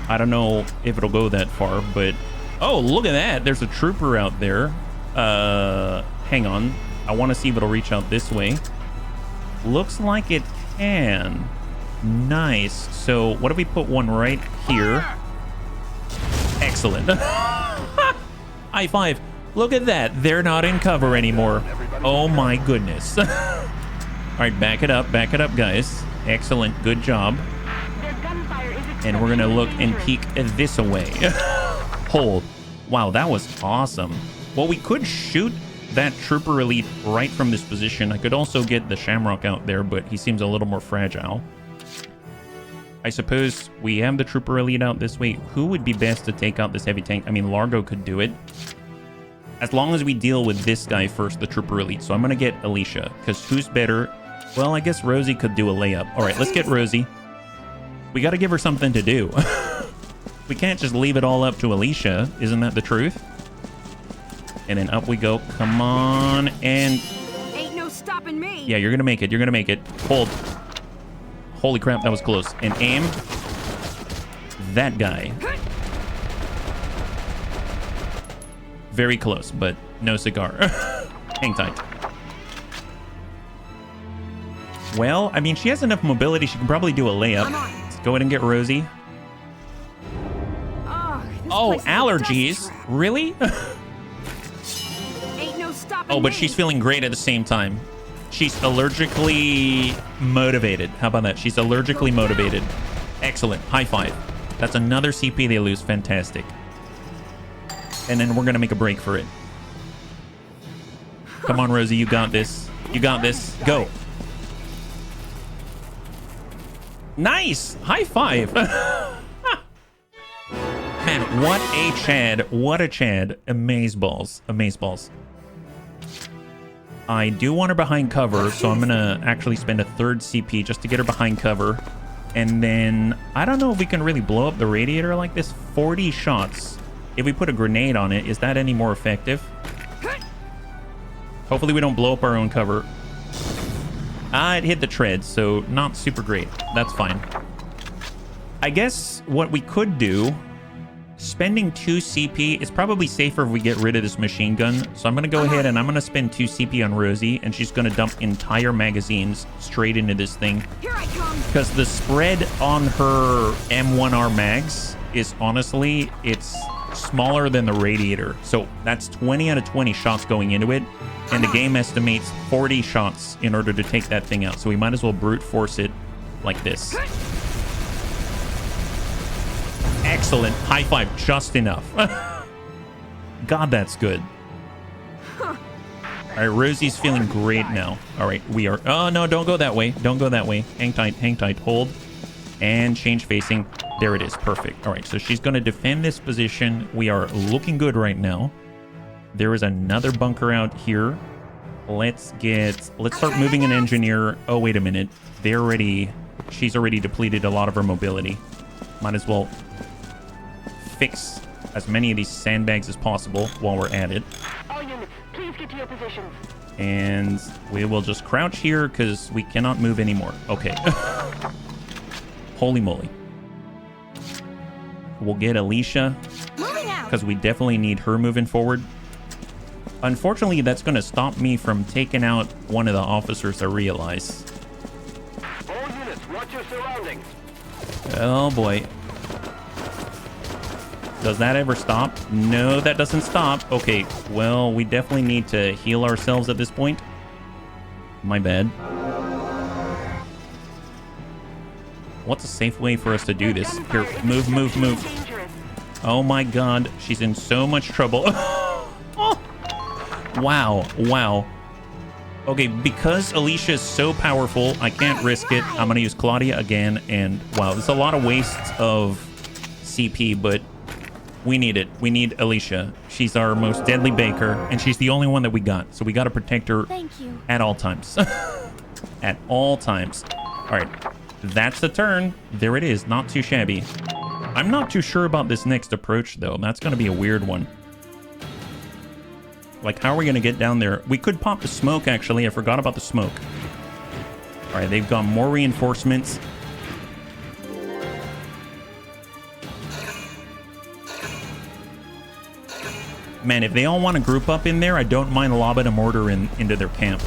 Speaker 1: I don't know if it'll go that far, but... Oh, look at that. There's a trooper out there. Hang on. I want to see if it'll reach out this way. Looks like it can. Nice. So what if we put one right here? Excellent. High five. Look at that. They're not in cover anymore. Oh my goodness. All right, back it up, guys. Excellent. Good job. And we're going to look and peek this away. Hold. Wow, that was awesome. Well, we could shoot that trooper elite right from this position. I could also get the Shamrock out there, but he seems a little more fragile. I suppose we have the trooper elite out this way. Who would be best to take out this heavy tank? I mean, Largo could do it. As long as we deal with this guy first, the trooper elite. So I'm going to get Alicia, because who's better? Well, I guess Rosie could do a layup. All right, let's get Rosie. We got to give her something to do. We can't just leave it all up to Alicia. Isn't that the truth? And then up we go. Come on. And...
Speaker 4: Ain't no stopping me.
Speaker 1: yeah, you're going to make it. You're going to make it. Hold. Holy crap, that was close. And aim. That guy. Very close, but no cigar. Hang tight. Well, I mean, she has enough mobility. She can probably do a layup. Let's go ahead and get Rosie. Oh, allergies? Really?
Speaker 4: Ain't no stopping
Speaker 1: oh, but she's feeling great at the same time. She's allergically motivated. How about that? She's allergically motivated. Excellent. High five. That's another CP they lose. Fantastic. And then we're going to make a break for it. Come on, Rosie. You got this. You got this. Go. Nice. High five. Man, what a Chad. What a Chad. Amazeballs. Amazeballs. I do want her behind cover, so I'm going to actually spend a third CP just to get her behind cover. And then, I don't know if we can really blow up the radiator like this. 40 shots. If we put a grenade on it, is that any more effective? Hopefully we don't blow up our own cover. It hit the tread, so not super great. That's fine. I guess what we could do, spending 2 CP is probably safer if we get rid of this machine gun. So I'm going to go ahead and I'm going to spend 2 CP on Rosie, and she's going to dump entire magazines straight into this thing.
Speaker 4: Here I come. Because
Speaker 1: the spread on her M1R mags is honestly, it's smaller than the radiator. So that's 20 out of 20 shots going into it. And the game estimates 40 shots in order to take that thing out. So we might as well brute force it like this. Excellent. High five. Just enough. God, that's good. All right, Rosie's feeling great now. All right, we are... oh, no, don't go that way. Don't go that way. Hang tight. Hang tight. Hold. And change facing. There it is. Perfect. All right, so she's going to defend this position. We are looking good right now. There is another bunker out here. Let's start moving an engineer. Oh, wait a minute. She's already depleted a lot of her mobility. Might as well fix as many of these sandbags as possible while we're at it.
Speaker 10: All units, please get to your positions.
Speaker 1: And we will just crouch here because we cannot move anymore. Okay. Holy moly. We'll get Alicia because we definitely need her moving forward. Unfortunately, that's going to stop me from taking out one of the officers, I realize.
Speaker 9: All units, watch your surroundings.
Speaker 1: Oh boy. Does that ever stop? No, that doesn't stop. Okay, well, we definitely need to heal ourselves at this point. My bad. What's a safe way for us to do this? Here, move, move, move. Oh my god, she's in so much trouble. Oh. Wow, wow. Okay, because Alicia is so powerful, I can't risk it. I'm gonna use Claudia again, and wow, there's a lot of waste of CP, but we need it. We need Alicia. She's our most deadly baker, and she's the only one that we got, so we gotta protect her at all times. At all times. All right, that's the turn. There it is, not too shabby. I'm not too sure about this next approach, though. That's gonna be a weird one. Like, how are we going to get down there? We could pop the smoke, actually. I forgot about the smoke. All right, they've got more reinforcements. Man, if they all want to group up in there, I don't mind lobbing a mortar into their camp.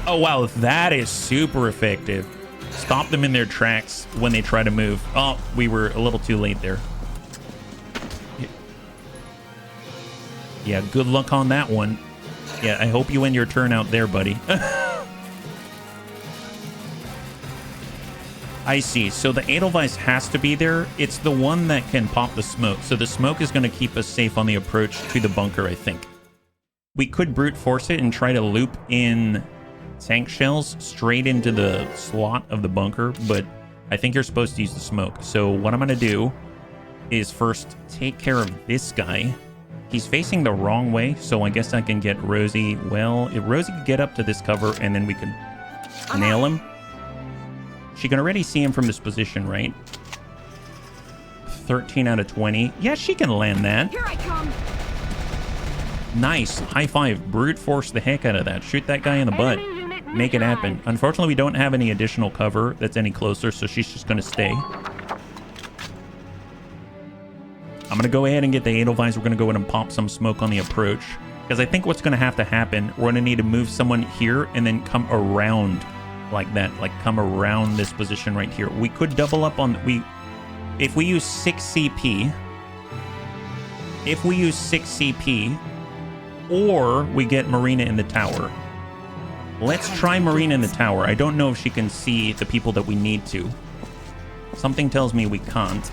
Speaker 1: Oh, wow, that is super effective. Stop them in their tracks when they try to move. Oh, we were a little too late there. Yeah, good luck on that one. Yeah, I hope you end your turn out there, buddy. I see. So the Edelweiss has to be there. It's the one that can pop the smoke. So the smoke is going to keep us safe on the approach to the bunker, I think. We could brute force it and try to loop in tank shells straight into the slot of the bunker, but I think you're supposed to use the smoke. So what I'm going to do is first take care of this guy. He's facing the wrong way, so I guess I can get Rosie. Well, if Rosie could get up to this cover, and then we can nail him. She can already see him from this position, right? 13 out of 20. Yeah, she can land that.
Speaker 4: Here I come.
Speaker 1: Nice. High five. Brute force the heck out of that. Shoot that guy in the butt. Make it happen. Unfortunately, we don't have any additional cover that's any closer, so she's just going to stay. I'm going to go ahead and get the Edelweiss. We're going to go in and pop some smoke on the approach. Because I think what's going to have to happen, we're going to need to move someone here and then come around like that. Like, come around this position right here. We could double up on... If we use 6 CP... Or we get Marina in the tower. Let's try Marina in the tower. I don't know if she can see the people that we need to. Something tells me we can't.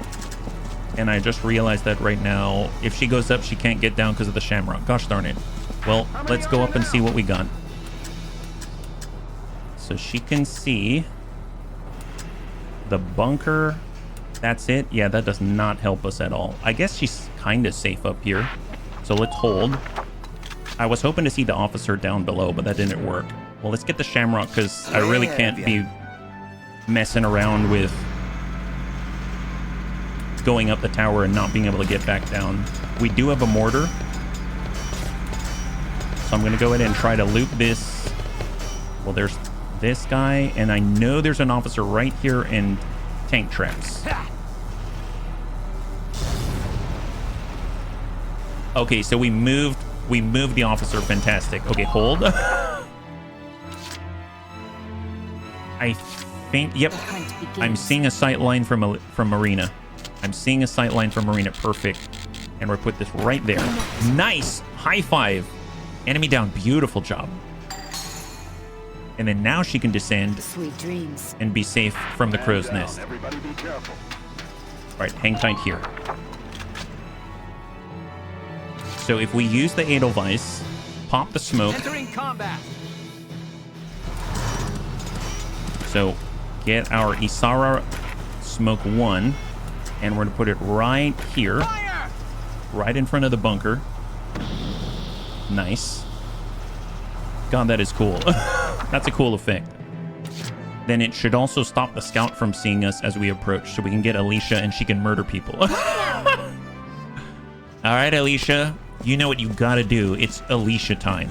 Speaker 1: And I just realized that right now, if she goes up, she can't get down because of the Shamrock. Gosh darn it. Well, let's go up and see what we got. So she can see the bunker. That's it. Yeah, that does not help us at all. I guess she's kind of safe up here. So let's hold. I was hoping to see the officer down below, but that didn't work. Well, let's get the Shamrock, because I really can't be messing around with going up the tower and not being able to get back down. We do have a mortar. So I'm going to go ahead and try to loop this. Well, there's this guy, and I know there's an officer right here in tank traps. Okay, so we moved the officer. Fantastic. Okay, hold. I think, yep. I'm seeing a sight line from Marina. I'm seeing a sight line from Marina. Perfect. And we'll put this right there. Nice. High five. Enemy down. Beautiful job. And then now she can descend.
Speaker 4: Sweet dreams.
Speaker 1: And be safe from the crow's nest.
Speaker 9: Everybody be careful.
Speaker 1: All right, hang tight here. So if we use the Edelweiss, pop the smoke.
Speaker 2: Entering combat.
Speaker 1: So get our Isara smoke 1, and we're going to put it right here.
Speaker 2: Fire!
Speaker 1: Right in front of the bunker. Nice. God, that is cool. That's a cool effect. Then it should also stop the scout from seeing us as we approach, so we can get Alicia and she can murder people. All right, Alicia. You know what you gotta do. It's Alicia time.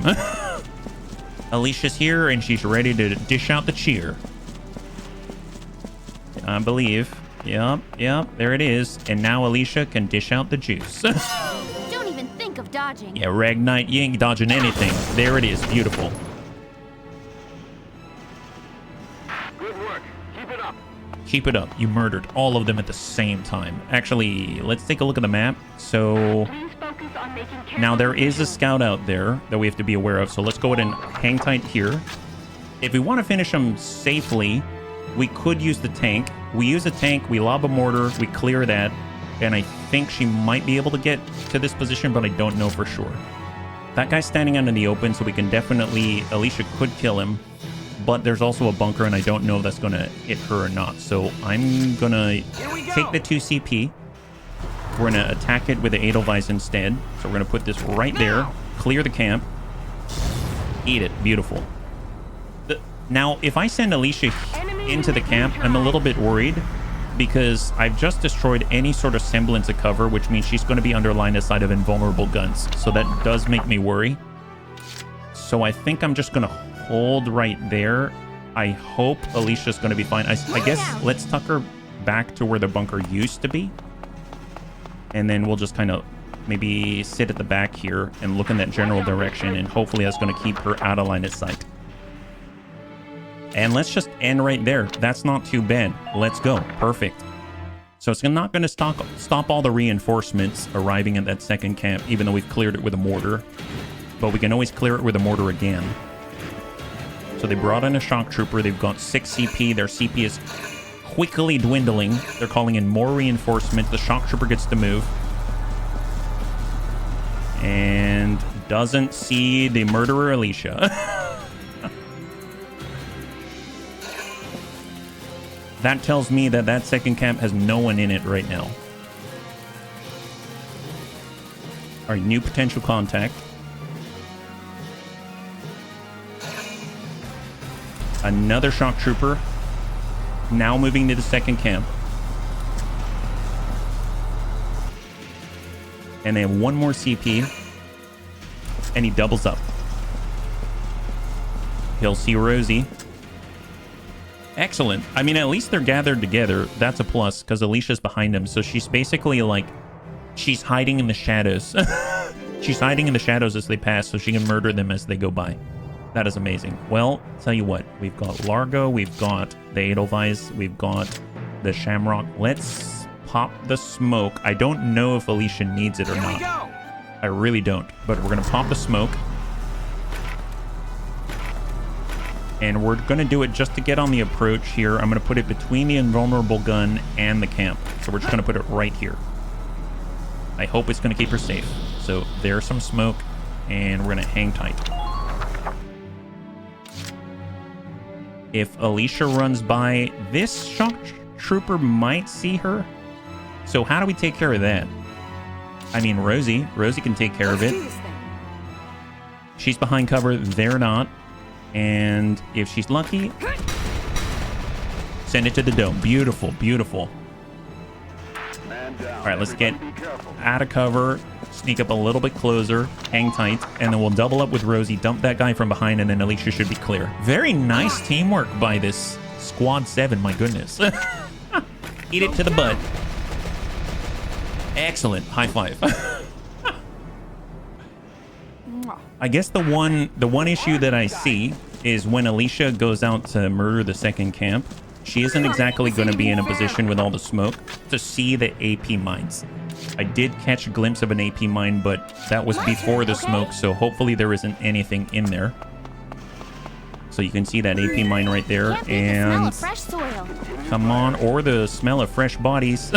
Speaker 1: Alicia's here, and she's ready to dish out the cheer. I believe. Yep, there it is. And now Alicia can dish out the juice.
Speaker 5: Don't even think of dodging.
Speaker 1: Yeah, Rag Knight, you ain't dodging anything. There it is. Beautiful.
Speaker 9: Good work. Keep it up.
Speaker 1: Keep it up. You murdered all of them at the same time. Actually, let's take a look at the map. So now there is a scout out there that we have to be aware of. So let's go ahead and hang tight here. If we want to finish them safely, we could use the tank. We use a tank, we lob a mortar, we clear that, and I think she might be able to get to this position, but I don't know for sure. That guy's standing out in the open, so we can definitely... Alicia could kill him, but there's also a bunker, and I don't know if that's going to hit her or not. So I'm going to take the 2 CP. We're going to attack it with the Edelweiss instead. So we're going to put this right there, clear the camp, eat it. Beautiful. Now, if I send Alicia into the camp, I'm a little bit worried because I've just destroyed any sort of semblance of cover, which means she's going to be under line of sight of invulnerable guns. So that does make me worry. So I think I'm just going to hold right there. I hope Alicia's going to be fine. I guess let's tuck her back to where the bunker used to be. And then we'll just kind of maybe sit at the back here and look in that general direction. And hopefully that's going to keep her out of line of sight. And let's just end right there. That's not too bad. Let's go. Perfect. So it's not going to stop all the reinforcements arriving at that second camp, even though we've cleared it with a mortar. But we can always clear it with a mortar again. So they brought in a shock trooper. They've got 6 CP. Their CP is quickly dwindling. They're calling in more reinforcements. The shock trooper gets to move. And Doesn't see the murderer, Alicia. That tells me that that second camp has no one in it right now. Our new potential contact. Another shock trooper. Now moving to the second camp. And they have one more CP. And he doubles up. He'll see Rosie. Excellent. I mean, at least they're gathered together. That's a plus, because Alicia's behind him. So she's basically like... she's hiding in the shadows. She's hiding in the shadows as they pass, so she can murder them as they go by. That is amazing. Well, tell you what. We've got Largo. We've got the Edelweiss. We've got the Shamrock. Let's pop the smoke. I don't know if Alicia needs it or not. I really don't. But we're going to pop the smoke. And we're going to do it just to get on the approach here. I'm going to put it between the invulnerable gun and the camp. So we're just going to put it right here. I hope it's going to keep her safe. So there's some smoke. And we're going to hang tight. If Alicia runs by, this shock trooper might see her. So how do we take care of that? I mean, Rosie can take care of it. She's behind cover. They're not. And if she's lucky, send it to the dome. Beautiful, beautiful. All right, let's get out of cover, sneak up a little bit closer, hang tight, and then we'll double up with Rosie, dump that guy from behind, and then Alicia should be clear. Very nice teamwork by this Squad 7, my goodness. Eat it to the butt. Excellent. High five. I guess the one issue that I see is when Alicia goes out to murder the second camp, she isn't exactly going to be in a position with all the smoke to see the AP mines. I did catch a glimpse of an AP mine, but that was before the smoke, so hopefully there isn't anything in there. So you can see that AP mine right there, and come on, or the smell of fresh bodies.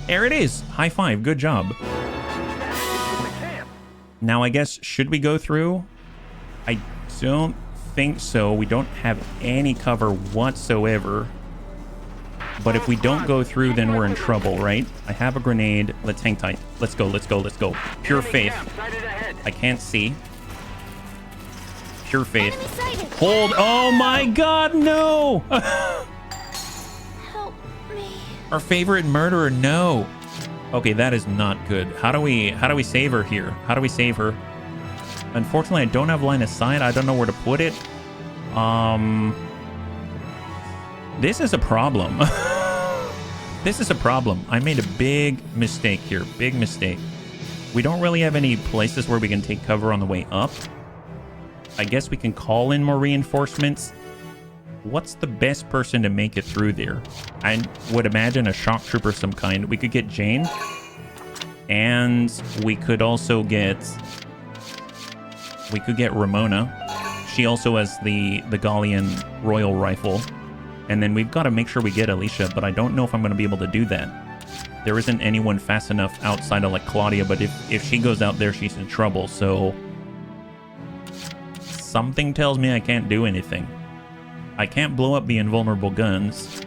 Speaker 1: There it is. High five. Good job. Now, I guess, should we go through? I don't think so. We don't have any cover whatsoever. But if we don't go through, then we're in trouble, right? I have a grenade. Let's hang tight. Let's go, let's go, let's go. Pure faith. I can't see. Pure faith. Hold. Oh my god, no!
Speaker 5: Help me.
Speaker 1: Our favorite murderer, no. Okay, that is not good. How do we save her here? How do we save her? Unfortunately, I don't have line of sight. I don't know where to put it. This is a problem. This is a problem. I made a big mistake here. Big mistake. We don't really have any places where we can take cover on the way up. I guess we can call in more reinforcements. What's the best person to make it through there? I would imagine a shock trooper of some kind. We could get Jane. And we could also get... we could get Ramona. She also has the Gallian Royal Rifle. And then we've got to make sure we get Alicia, but I don't know if I'm going to be able to do that. There isn't anyone fast enough outside of like Claudia, but if she goes out there, she's in trouble, so... something tells me I can't do anything. I can't blow up the invulnerable guns.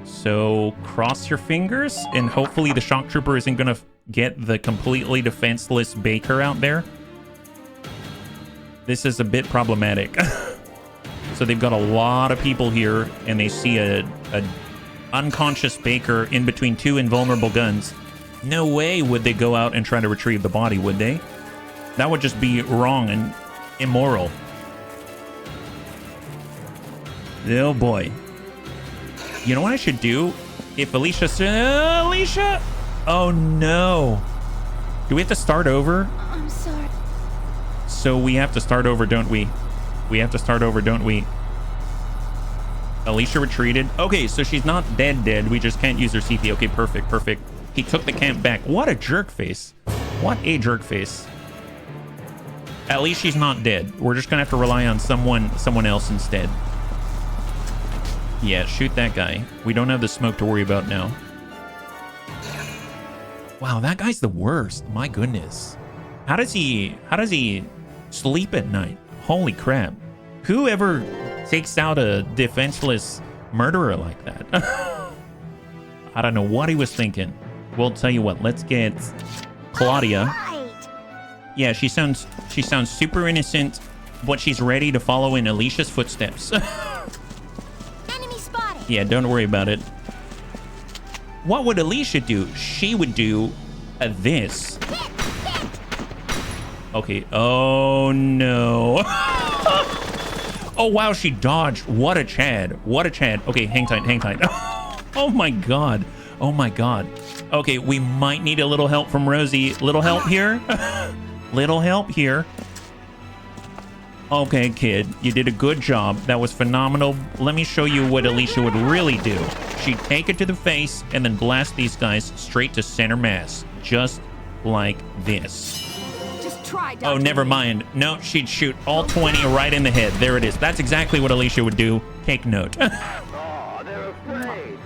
Speaker 1: So cross your fingers, and hopefully the shock trooper isn't going to get the completely defenseless Baker out there. This is a bit problematic. So they've got a lot of people here, and they see a unconscious Baker in between two invulnerable guns. No way would they go out and try to retrieve the body, would they? That would just be wrong and immoral. Oh boy. You know what I should do? If Alicia... Alicia! Oh no. Do we have to start over?
Speaker 5: I'm sorry.
Speaker 1: So we have to start over, don't we? We have to start over, don't we? Alicia retreated. Okay, so she's not dead. We just can't use her CP. Okay, perfect, perfect. He took the camp back. What a jerk face. What a jerk face. At least she's not dead. We're just gonna have to rely on someone else instead. Yeah, shoot that guy. We don't have the smoke to worry about now. Wow, that guy's the worst. My goodness. How does he sleep at night? Holy crap. Whoever takes out a defenseless murderer like that? I don't know what he was thinking. We'll tell you what, let's get Claudia. Yeah, she sounds super innocent, but she's ready to follow in Alicia's footsteps.
Speaker 5: Enemy spotted.
Speaker 1: Yeah, don't worry about it. What would Alicia do? She would do this. Okay. Oh, no. Oh, wow, she dodged. What a Chad. What a Chad. Okay, hang tight, hang tight. Oh, my God. Oh, my God. Okay, we might need a little help from Rosie. Little help here? Little help here. Okay, kid, you did a good job. That was phenomenal. Let me show you what Alicia would really do. She'd take it to the face and then blast these guys straight to center mass. Just like this.
Speaker 4: Just try, Dr.
Speaker 1: Oh, never mind. No, she'd shoot all 20 right in the head. There it is. That's exactly what Alicia would do. Take note.
Speaker 9: Oh, they're afraid.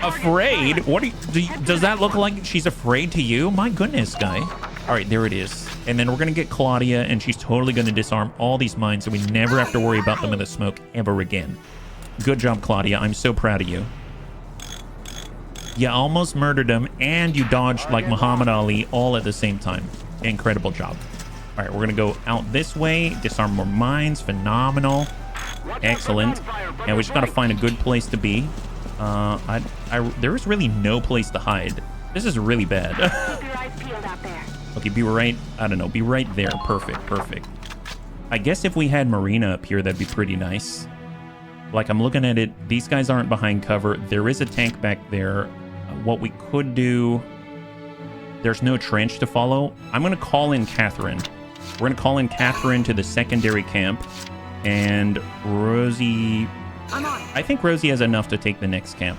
Speaker 1: Afraid? What does that look like she's afraid to you? My goodness, guy. All right, there it is. And then we're going to get Claudia, and she's totally going to disarm all these mines so we never have to worry about them in the smoke ever again. Good job, Claudia. I'm so proud of you. You almost murdered him, and you dodged like Muhammad Ali all at the same time. Incredible job. All right, we're going to go out this way, disarm more mines. Phenomenal. Excellent. And we just got to find a good place to be. There is really no place to hide. This is really bad.
Speaker 10: Keep your eyes peeled out there.
Speaker 1: Okay, be right, I don't know, be right there. Perfect, perfect. I guess if we had Marina up here, that'd be pretty nice. Like, I'm looking at it, these guys aren't behind cover. There is a tank back there. What we could do, there's no trench to follow. I'm going to call in Catherine. We're going to call in Catherine to the secondary camp. And Rosie, I think Rosie has enough to take the next camp.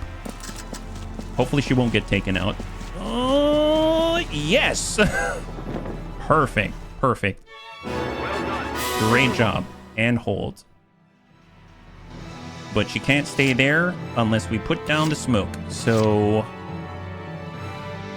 Speaker 1: Hopefully she won't get taken out. Oh, yes. Perfect. Perfect. Great job. And hold. But she can't stay there unless we put down the smoke. So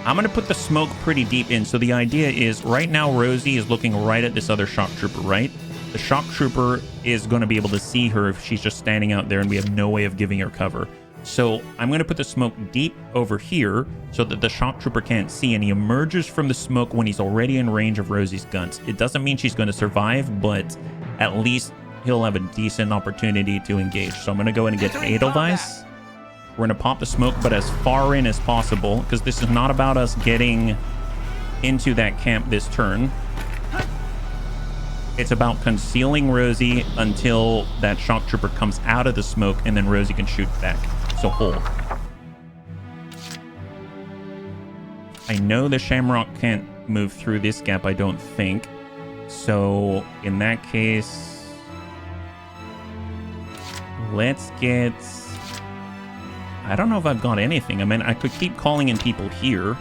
Speaker 1: I'm going to put the smoke pretty deep in. So the idea is right now Rosie is looking right at this other shock trooper, right? The shock trooper is going to be able to see her if she's just standing out there and we have no way of giving her cover. So I'm going to put the smoke deep over here so that the shock trooper can't see, and he emerges from the smoke when he's already in range of Rosie's guns. It doesn't mean she's going to survive, but at least he'll have a decent opportunity to engage. So I'm going to go in and get Edelweiss. We're going to pop the smoke, but as far in as possible, because this is not about us getting into that camp this turn. It's about concealing Rosie until that shock trooper comes out of the smoke, and then Rosie can shoot back. So hold. I know the Shamrock can't move through this gap, I don't think. So in that case, let's get... I don't know if I've got anything. I mean, I could keep calling in people here.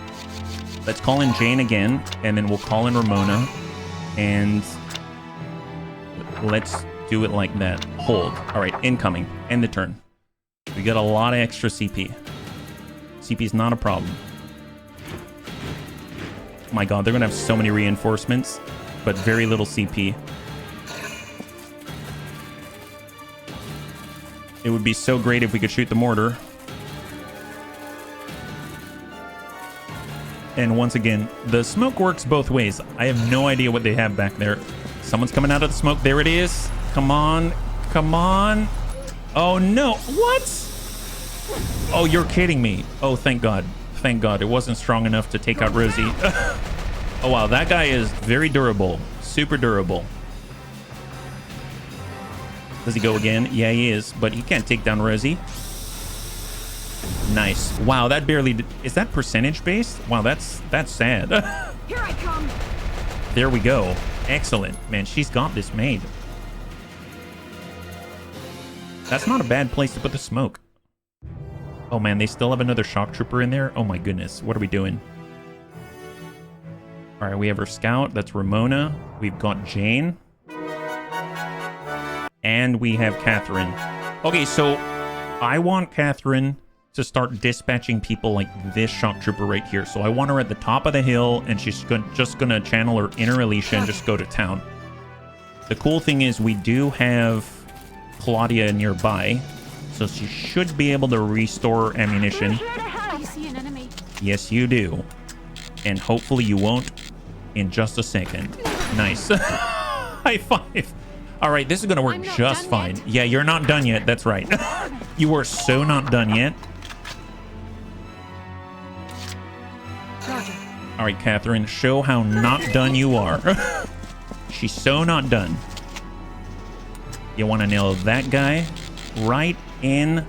Speaker 1: Let's call in Jane again, and then we'll call in Ramona. And let's do it like that. Hold. All right, incoming. End the turn. We got a lot of extra CP. CP's not a problem. Oh my god, they're gonna have so many reinforcements, but very little CP. It would be so great if we could shoot the mortar. And once again, the smoke works both ways. I have no idea what they have back there. Someone's coming out of the smoke. There it is. Come on. Come on. Oh, no. What? Oh, you're kidding me. Oh, thank God. Thank God. It wasn't strong enough to take out Rosie. Oh, wow. That guy is very durable. Super durable. Does he go again? Yeah, he is. But he can't take down Rosie. Nice. Wow, that barely did. Is that percentage based? Wow, that's sad.
Speaker 4: Here I come.
Speaker 1: There we go. Excellent. Man, she's got this made. That's not a bad place to put the smoke. Oh man, they still have another shock trooper in there? Oh my goodness. What are we doing? Alright, we have our scout. That's Ramona. We've got Jane. And we have Catherine. Okay, so I want Catherine to start dispatching people like this shock trooper right here. So I want her at the top of the hill, and she's just gonna channel her inner Alicia and just go to town. The cool thing is we do have Claudia nearby, so she should be able to restore ammunition.
Speaker 8: I see an enemy.
Speaker 1: Yes, you do. And hopefully you won't in just a second. Nice. High five. All right, this is gonna work just fine.
Speaker 8: Yet.
Speaker 1: Yeah, you're not done yet. That's right. You are so not done yet.
Speaker 8: Roger.
Speaker 1: All right, Catherine, show how not done you are. She's so not done. You want to nail that guy right in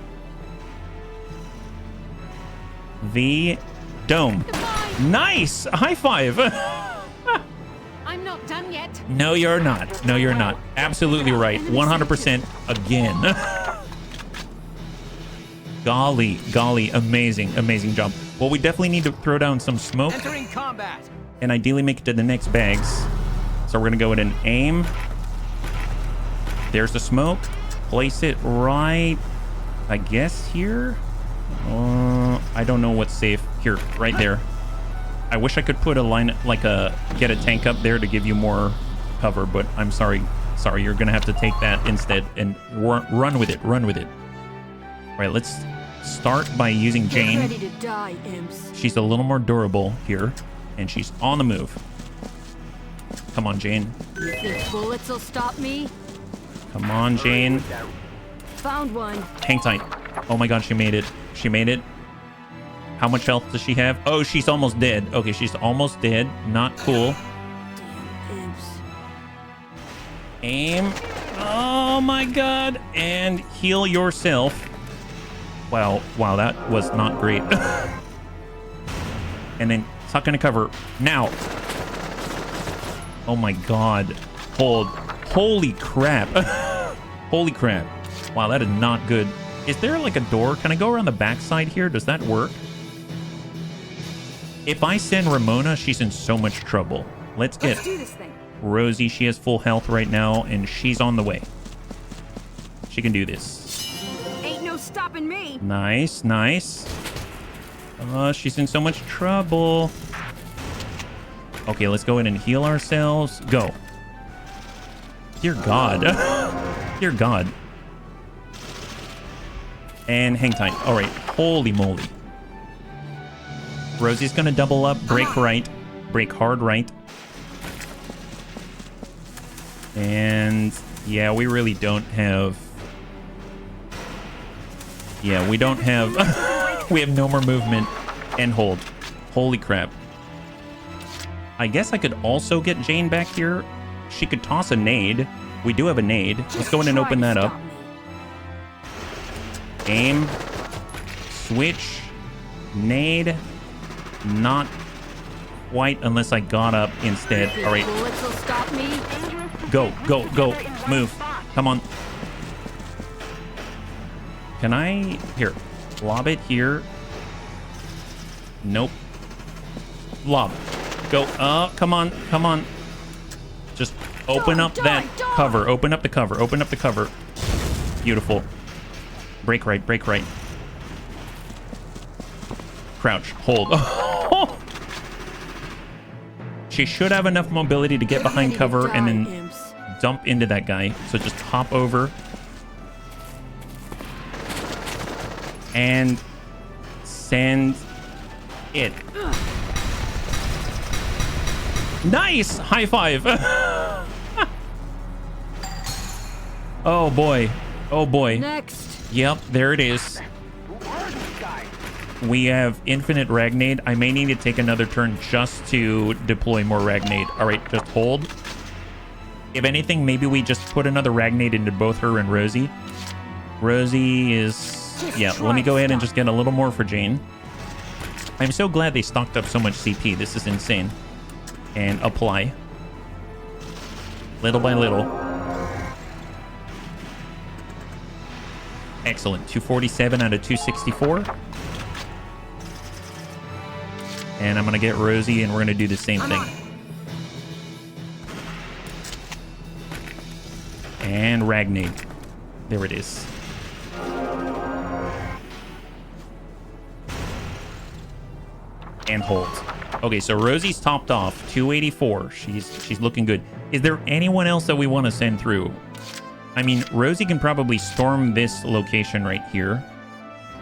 Speaker 1: the dome. Nice! High five!
Speaker 8: I'm not done yet.
Speaker 1: No, you're not. No, you're not. Absolutely right. 100% again. Golly, amazing job. Well, we definitely need to throw down some smoke
Speaker 2: Entering combat.
Speaker 1: and ideally make it to the next bags. So we're gonna go ahead and aim. There's the smoke. Place it right, I guess here. I don't know what's safe. Here, right there. I wish I could put a line, like get a tank up there to give you more cover, but I'm sorry. You're gonna have to take that instead and run with it. All right, let's start by using Jane.
Speaker 4: Ready to die, imps.
Speaker 1: She's a little more durable here, and she's on the move. Come on, Jane.
Speaker 4: You think bullets will stop me?
Speaker 1: Come on, Jane.
Speaker 4: Found one.
Speaker 1: Hang tight. Oh my god, she made it. How much health does she have? Oh, she's almost dead. Okay, she's almost dead. Not cool.
Speaker 4: Damn imps.
Speaker 1: Aim. Oh my god. And heal yourself. Wow, that was not great. And then tuck into cover. Now. Oh my god. Hold. Holy crap. Holy crap. Wow, that is not good. Is there like a door? Can I go around the backside here? Does that work? If I send Ramona, she's in so much trouble. Let's do
Speaker 4: this thing.
Speaker 1: Rosie. She has full health right now, and she's on the way. She can do this.
Speaker 4: Ain't no stopping me.
Speaker 1: Nice. She's in so much trouble. Okay, let's go in and heal ourselves. Go. Dear God. Dear God. And hang tight. All right. Holy moly. Rosie's going to double up. Break right. Break hard right. And yeah, we really don't have... Yeah, we don't have... We have no more movement. And hold. Holy crap. I guess I could also get Jane back here. She could toss a nade. We do have a nade. Let's go in and open that up. Aim. Switch. Nade. Not quite unless I got up instead. All right.
Speaker 4: Bullets will stop me.
Speaker 1: Go. Move. Come on. Can I... Here. Lob it here. Nope. Lob. Go. Come on. Just open up that cover. Open up the cover. Beautiful. Break right. Crouch. Hold. She should have enough mobility to get behind cover and then dump into that guy. So just hop over. And send it. Nice! High five. Oh boy.
Speaker 4: Next.
Speaker 1: Yep, there it is. We have infinite Ragnade. I may need to take another turn just to deploy more Ragnade. All right, just hold. If anything, maybe we just put another Ragnade into both her and Rosie. Rosie is... Yeah, let me go ahead and just get a little more for Jane. I'm so glad they stocked up so much CP. This is insane. And apply. Little by little. Excellent. 247 out of 264. And I'm going to get Rosie, and we're going to do the same thing. And Ragnade. There it is. and hold. Okay, so Rosie's topped off. 284. She's looking good. Is there anyone else that we want to send through? I mean, Rosie can probably storm this location right here.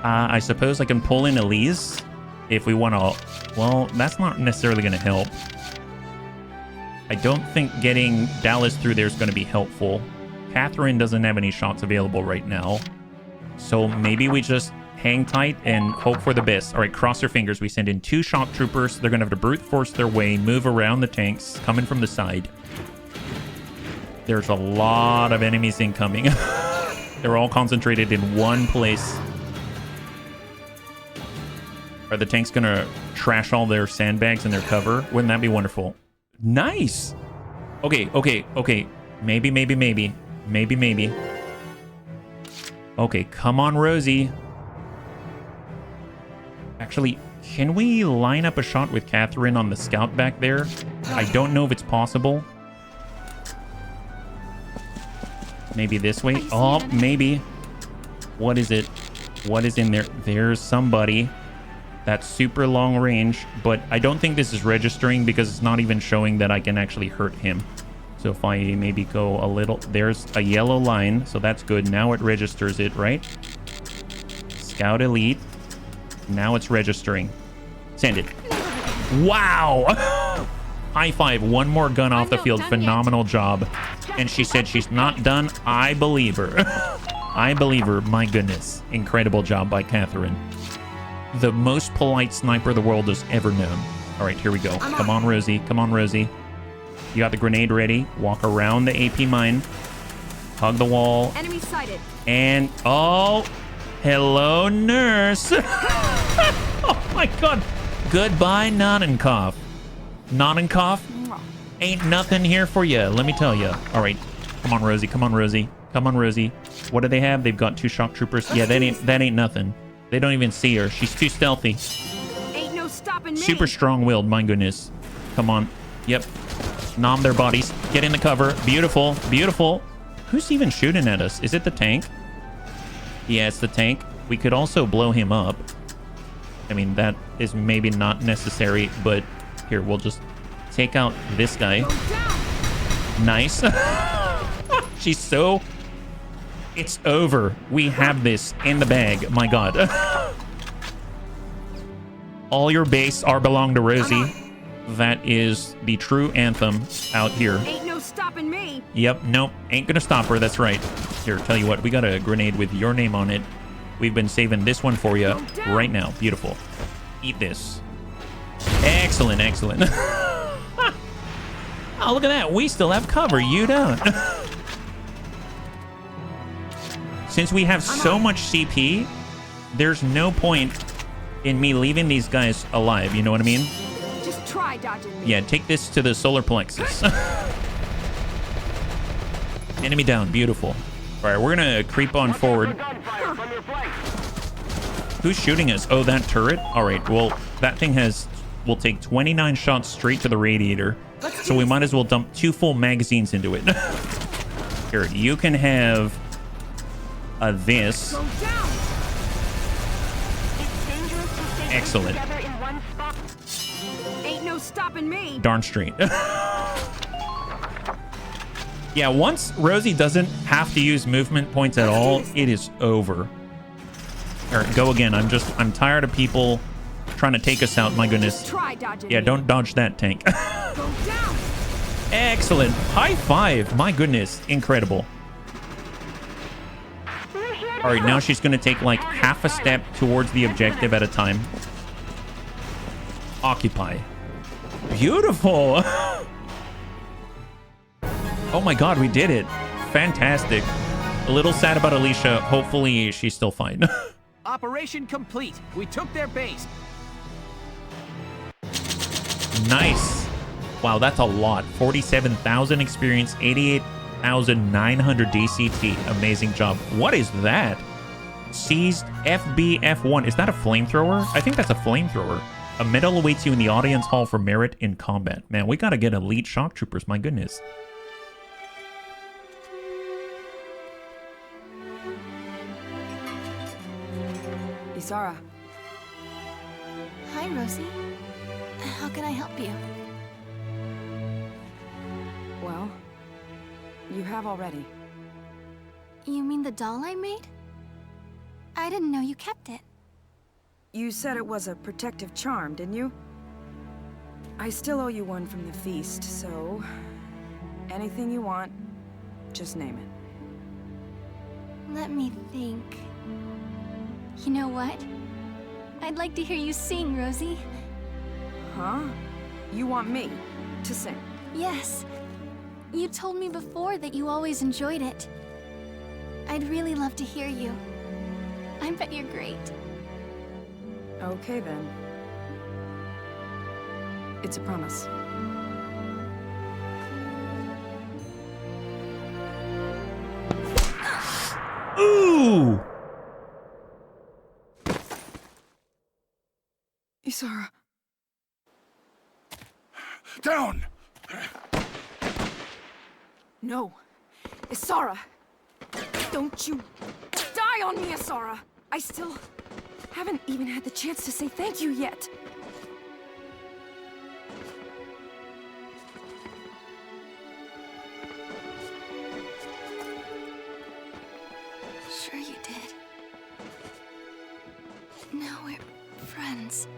Speaker 1: I suppose I can pull in Elise if we want to... Well, that's not necessarily going to help. I don't think getting Dallas through there is going to be helpful. Catherine doesn't have any shots available right now. So maybe we just hang tight and hope for the best. All right, cross your fingers. We send in 2 shock troopers. They're going to have to brute force their way, move around the tanks, coming from the side. There's a lot of enemies incoming. They're all concentrated in one place. Are the tanks going to trash all their sandbags and their cover? Wouldn't that be wonderful? Nice! Okay. Maybe. Okay, come on, Rosie. Actually, can we line up a shot with Catherine on the scout back there? I don't know if it's possible. Maybe this way? Oh, maybe. What is it? What is in there? There's somebody. That's super long range, but I don't think this is registering because it's not even showing that I can actually hurt him. So if I maybe go a little... There's a yellow line, so that's good. Now it registers it, right? Scout Elite. Now it's registering. Send it. Wow! High five. One more gun off the field. Phenomenal job. And she said she's not done. I believe her. I believe her. My goodness. Incredible job by Catherine. The most polite sniper the world has ever known. All right, here we go. Come on, Rosie. Come on, Rosie. You got the grenade ready. Walk around the AP mine. Hug the wall.
Speaker 4: Enemy sighted.
Speaker 1: And, oh, hello, nurse. Oh, my God. Goodbye, Nonenkoff. Nonenkoff? Ain't nothing here for you, let me tell you. All right, come on, Rosie. Come on, Rosie. Come on, Rosie. What do they have? They've got 2 shock troopers. Yeah, that ain't nothing. They don't even see her. She's too stealthy.
Speaker 4: Ain't no stopping me.
Speaker 1: Super strong-willed, my goodness. Come on. Yep. Nom their bodies. Get in the cover. Beautiful. Beautiful. Who's even shooting at us? Is it the tank? Yeah, it's the tank. We could also blow him up. I mean, that is maybe not necessary, but here, we'll just take out this guy. Nice. She's so... It's over. We have this in the bag. My God. All your base are belong to Rosie. That is the true anthem out here.
Speaker 4: Ain't no stopping me.
Speaker 1: Yep, nope. Ain't gonna stop her. That's right. Here, tell you what. We got a grenade with your name on it. We've been saving this one for you right now. Beautiful. Eat this. Excellent, excellent. Oh, look at that. We still have cover. You don't. Since we have so much CP, there's no point in me leaving these guys alive. You know what I mean?
Speaker 4: Just try dodging me.
Speaker 1: Yeah, take this to the solar plexus. Enemy down. Beautiful. All right, we're going to creep on forward. Who's shooting us? Oh, that turret? All right, well, that thing will take 29 shots straight to the radiator. So we might as well dump 2 full magazines into it. Here, you can have... this. Excellent.
Speaker 4: Ain't no stopping me.
Speaker 1: Darn straight. Yeah, once Rosie doesn't have to use movement points at all, it is over. All right, go again. I'm tired of people trying to take us out. My goodness. Yeah, don't dodge that tank. Excellent. High five. My goodness. Incredible. All right, now she's going to take like half a step towards the objective at a time. Occupy. Beautiful. Oh my God, we did it. Fantastic. A little sad about Alicia. Hopefully she's still fine.
Speaker 2: Operation complete. We took their base.
Speaker 1: Nice. Wow, that's a lot. 47,000 experience, 88,900 DCT. Amazing job. What is that? Seized HBFT. Is that a flamethrower? I think that's a flamethrower. A medal awaits you in the audience hall for merit in combat. Man, we gotta get elite shock troopers. My goodness.
Speaker 4: Isara.
Speaker 5: Hi, Rosie. How can I help you?
Speaker 4: Well, you have already.
Speaker 5: You mean the doll I made? I didn't know you kept it.
Speaker 4: You said it was a protective charm, didn't you? I still owe you one from the feast, so... anything you want, just name it.
Speaker 5: Let me think. You know what? I'd like to hear you sing, Rosie.
Speaker 4: Huh? You want me to sing?
Speaker 5: Yes. You told me before that you always enjoyed it. I'd really love to hear you. I bet you're great.
Speaker 4: Okay, then. It's a promise.
Speaker 1: Ooh!
Speaker 4: Isara.
Speaker 3: Down!
Speaker 4: No. Isara! Don't you die on me, Isara! I still haven't even had the chance to say thank you yet.
Speaker 5: Sure you did. Now we're friends.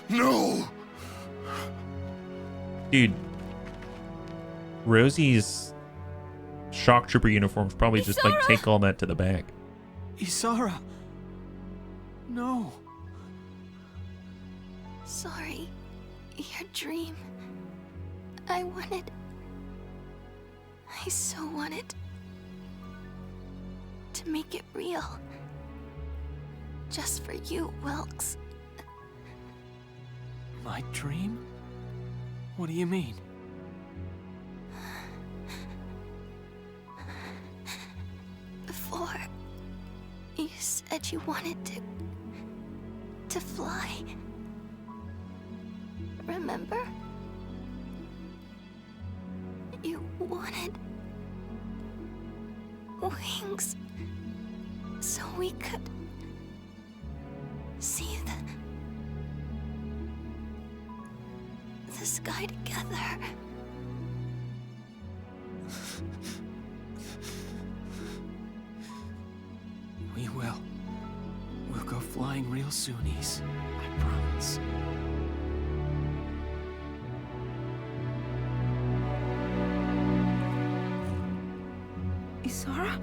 Speaker 3: No!
Speaker 1: Dude, Rosie's shock trooper uniform's probably just like take all that to the back.
Speaker 2: Isara! No.
Speaker 5: Sorry. Your dream. I so wanted to make it real. Just for you, Wilkes.
Speaker 2: My dream? What do you mean?
Speaker 5: Before, you said you wanted to fly. Remember? You wanted wings so we could see the sky together.
Speaker 2: We will. We'll go flying real soon, Ys. I promise.
Speaker 4: Isara?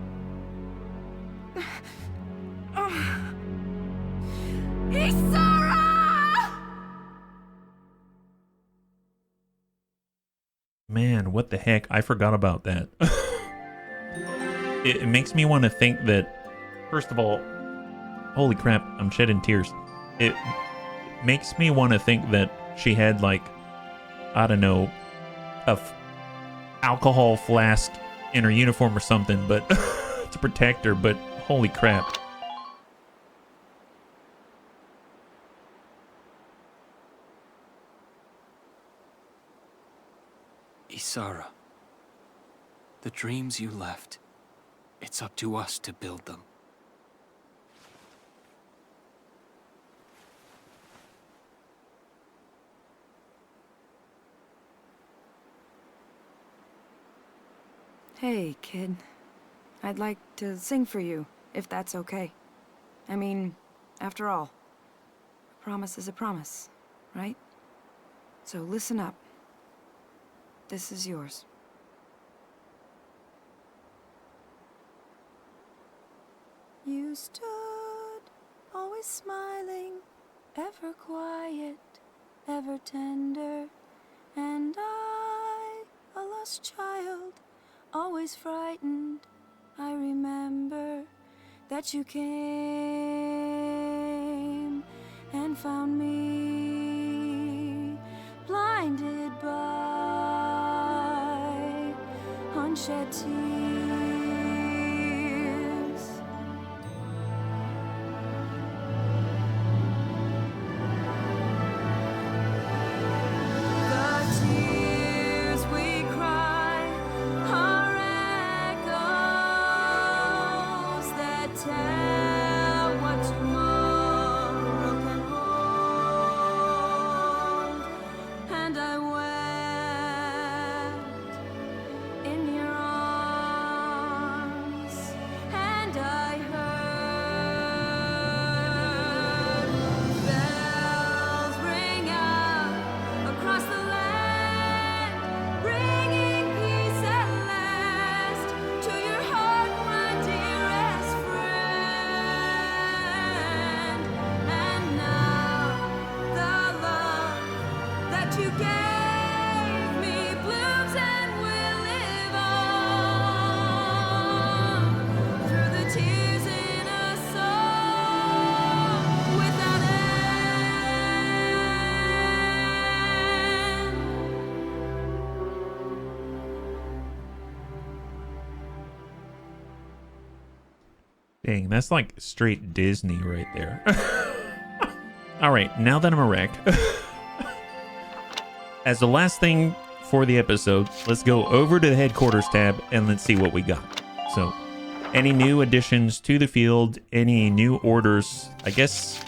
Speaker 4: Isara!
Speaker 1: Man, what the heck? I forgot about that. It makes me want to think that, first of all, holy crap, I'm shedding tears. It makes me want to think that she had, like, I don't know, alcohol flask in her uniform or something, but to protect her, but holy crap.
Speaker 2: Isara, the dreams you left, it's up to us to build them.
Speaker 4: Hey, kid. I'd like to sing for you, if that's okay. I mean, after all, a promise is a promise, right? So listen up. This is yours. You stood, always smiling, ever quiet, ever tender, and I, a lost child, always frightened. I remember that you came and found me, blinded by unshed tears. The tears we cry are echoes and I wept in your arms, and I heard bells ring out across the land, bringing peace at last to your heart, my dearest friend. And now the love that you gave me blooms and will live on through the tears in a song without end.
Speaker 1: Dang, that's like straight Disney right there. All right, now that I'm a wreck, as the last thing for the episode, let's go over to the headquarters tab and let's see what we got. So, any new additions to the field, any new orders? I guess,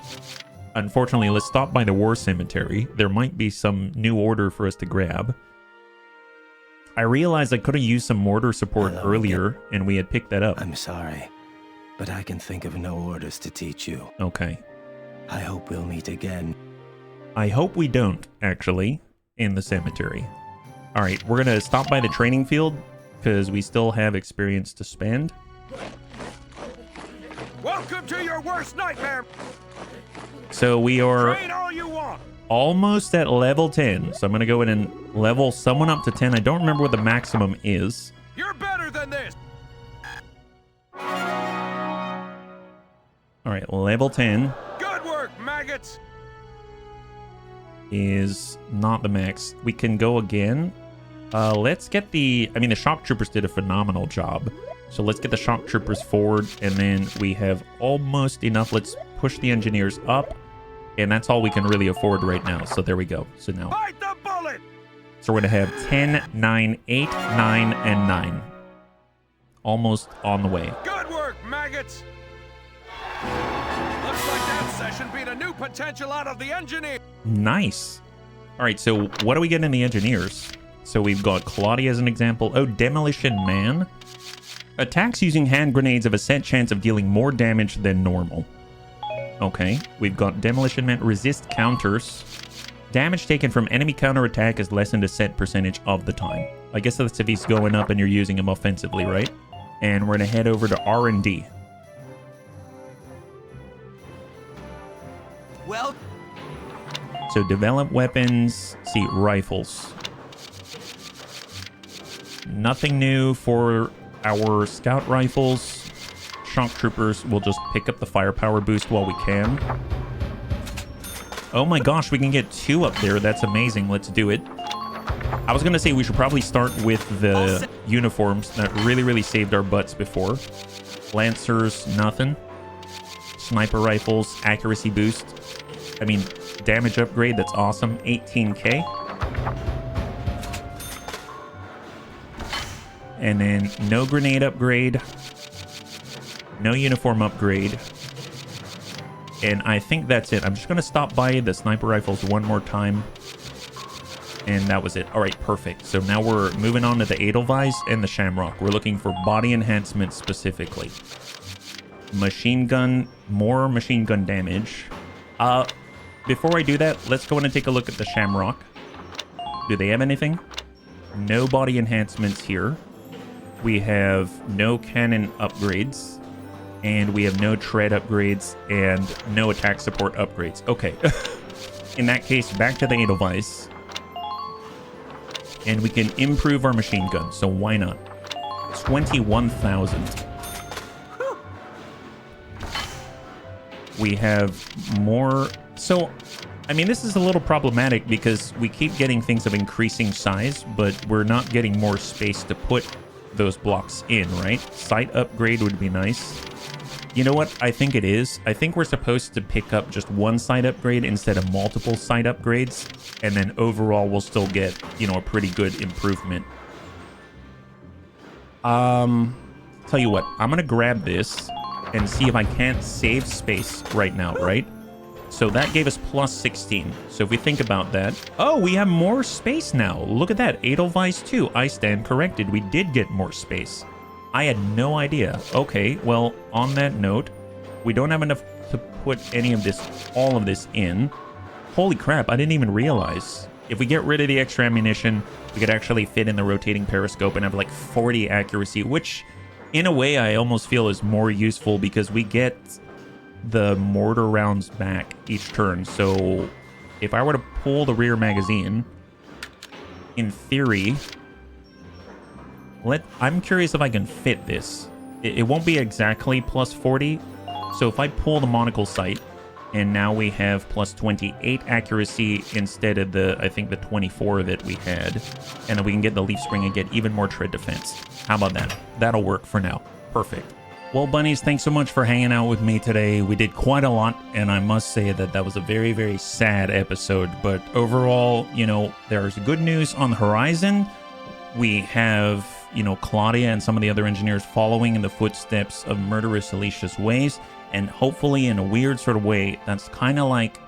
Speaker 1: unfortunately, let's stop by the war cemetery. There might be some new order for us to grab. I realized I could have used some mortar support earlier, and we had picked that up.
Speaker 11: I'm sorry, but I can think of no orders to teach you.
Speaker 1: Okay.
Speaker 11: I hope we'll meet again.
Speaker 1: I hope we don't, actually, in the cemetery. All right, we're going to stop by the training field because we still have experience to spend.
Speaker 12: Welcome to your worst nightmare.
Speaker 1: So we are
Speaker 12: Train all you want.
Speaker 1: almost at level 10. So I'm going to go in and level someone up to 10. I don't remember what the maximum is.
Speaker 12: You're better than this.
Speaker 1: All right, level 10
Speaker 12: Good work, maggots.
Speaker 1: is not the max. We can go again. Let's get the shock troopers did a phenomenal job. So let's get the shock troopers forward, and then we have almost enough. Let's push the engineers up, and that's all we can really afford right now. So there we go. So now,
Speaker 12: Bite the bullet.
Speaker 1: so we're going to have 10, 9, 8, 9, and 9. Almost on the way.
Speaker 12: Good work, maggots. Looks like that session beat a new potential out of the engineer.
Speaker 1: Nice. All right, so what do we get in the engineers? So we've got Claudia as an example. Oh, Demolition Man. Attacks using hand grenades have a set chance of dealing more damage than normal. Okay, we've got Demolition Man. Resist counters. Damage taken from enemy counterattack is lessened a set percentage of the time. I guess that's if he's going up and you're using him offensively, right? And we're going to head over to R&D.
Speaker 2: Well,
Speaker 1: So develop weapons. See, rifles. Nothing new for our scout rifles. Shock troopers will just pick up the firepower boost while we can. Oh my gosh, we can get 2 up there. That's amazing. Let's do it. I was going to say we should probably start with the uniforms that really saved our butts before. Lancers, nothing. Sniper rifles, accuracy boost. Damage upgrade, that's awesome. 18k. And then no grenade upgrade. No uniform upgrade. And I think that's it. I'm just going to stop by the sniper rifles one more time. And that was it. All right, perfect. So now we're moving on to the Edelweiss and the Shamrock. We're looking for body enhancement specifically. Machine gun, more machine gun damage. Before I do that, let's go in and take a look at the Shamrock. Do they have anything? No body enhancements here. We have no cannon upgrades. And we have no tread upgrades and no attack support upgrades. Okay. In that case, back to the Edelweiss. And we can improve our machine gun, so why not? 21,000. We have more... So, this is a little problematic because we keep getting things of increasing size, but we're not getting more space to put those blocks in, right? Sight upgrade would be nice. You know what? I think it is. I think we're supposed to pick up just one sight upgrade instead of multiple sight upgrades, and then overall we'll still get, a pretty good improvement. Tell you what, I'm gonna grab this and see if I can't save space right now, right? So that gave us plus 16. So if we think about that, oh, we have more space now. Look at that, Edelweiss 2. I stand corrected. We did get more space. I had no idea. Okay, well, on that note, we don't have enough to put any of this, all of this in. Holy crap, I didn't even realize. If we get rid of the extra ammunition, we could actually fit in the rotating periscope and have like 40 accuracy, which in a way I almost feel is more useful because we get the mortar rounds back each turn. So if I were to pull the rear magazine, in theory, I'm curious if I can fit this. It won't be exactly plus 40. So if I pull the monocle sight, and now we have plus 28 accuracy instead of the, I think, the 24 that we had. And then we can get the leaf spring and get even more tread defense. How about that? That'll work for now. Perfect. Well, bunnies, thanks so much for hanging out with me today. We did quite a lot, and I must say that that was a very, very sad episode. But overall, you know, there's good news on the horizon. We have, you know, Claudia and some of the other engineers following in the footsteps of murderous Alicia's ways. And hopefully, in a weird sort of way, that's kind of like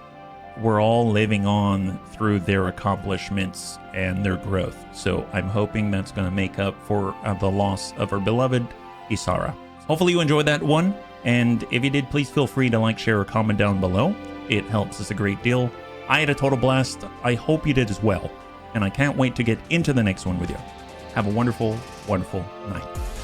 Speaker 1: we're all living on through their accomplishments and their growth. So I'm hoping that's going to make up for the loss of our beloved Isara. Hopefully you enjoyed that one. And if you did, please feel free to like, share, or comment down below. It helps us a great deal. I had a total blast. I hope you did as well. And I can't wait to get into the next one with you. Have a wonderful, wonderful night.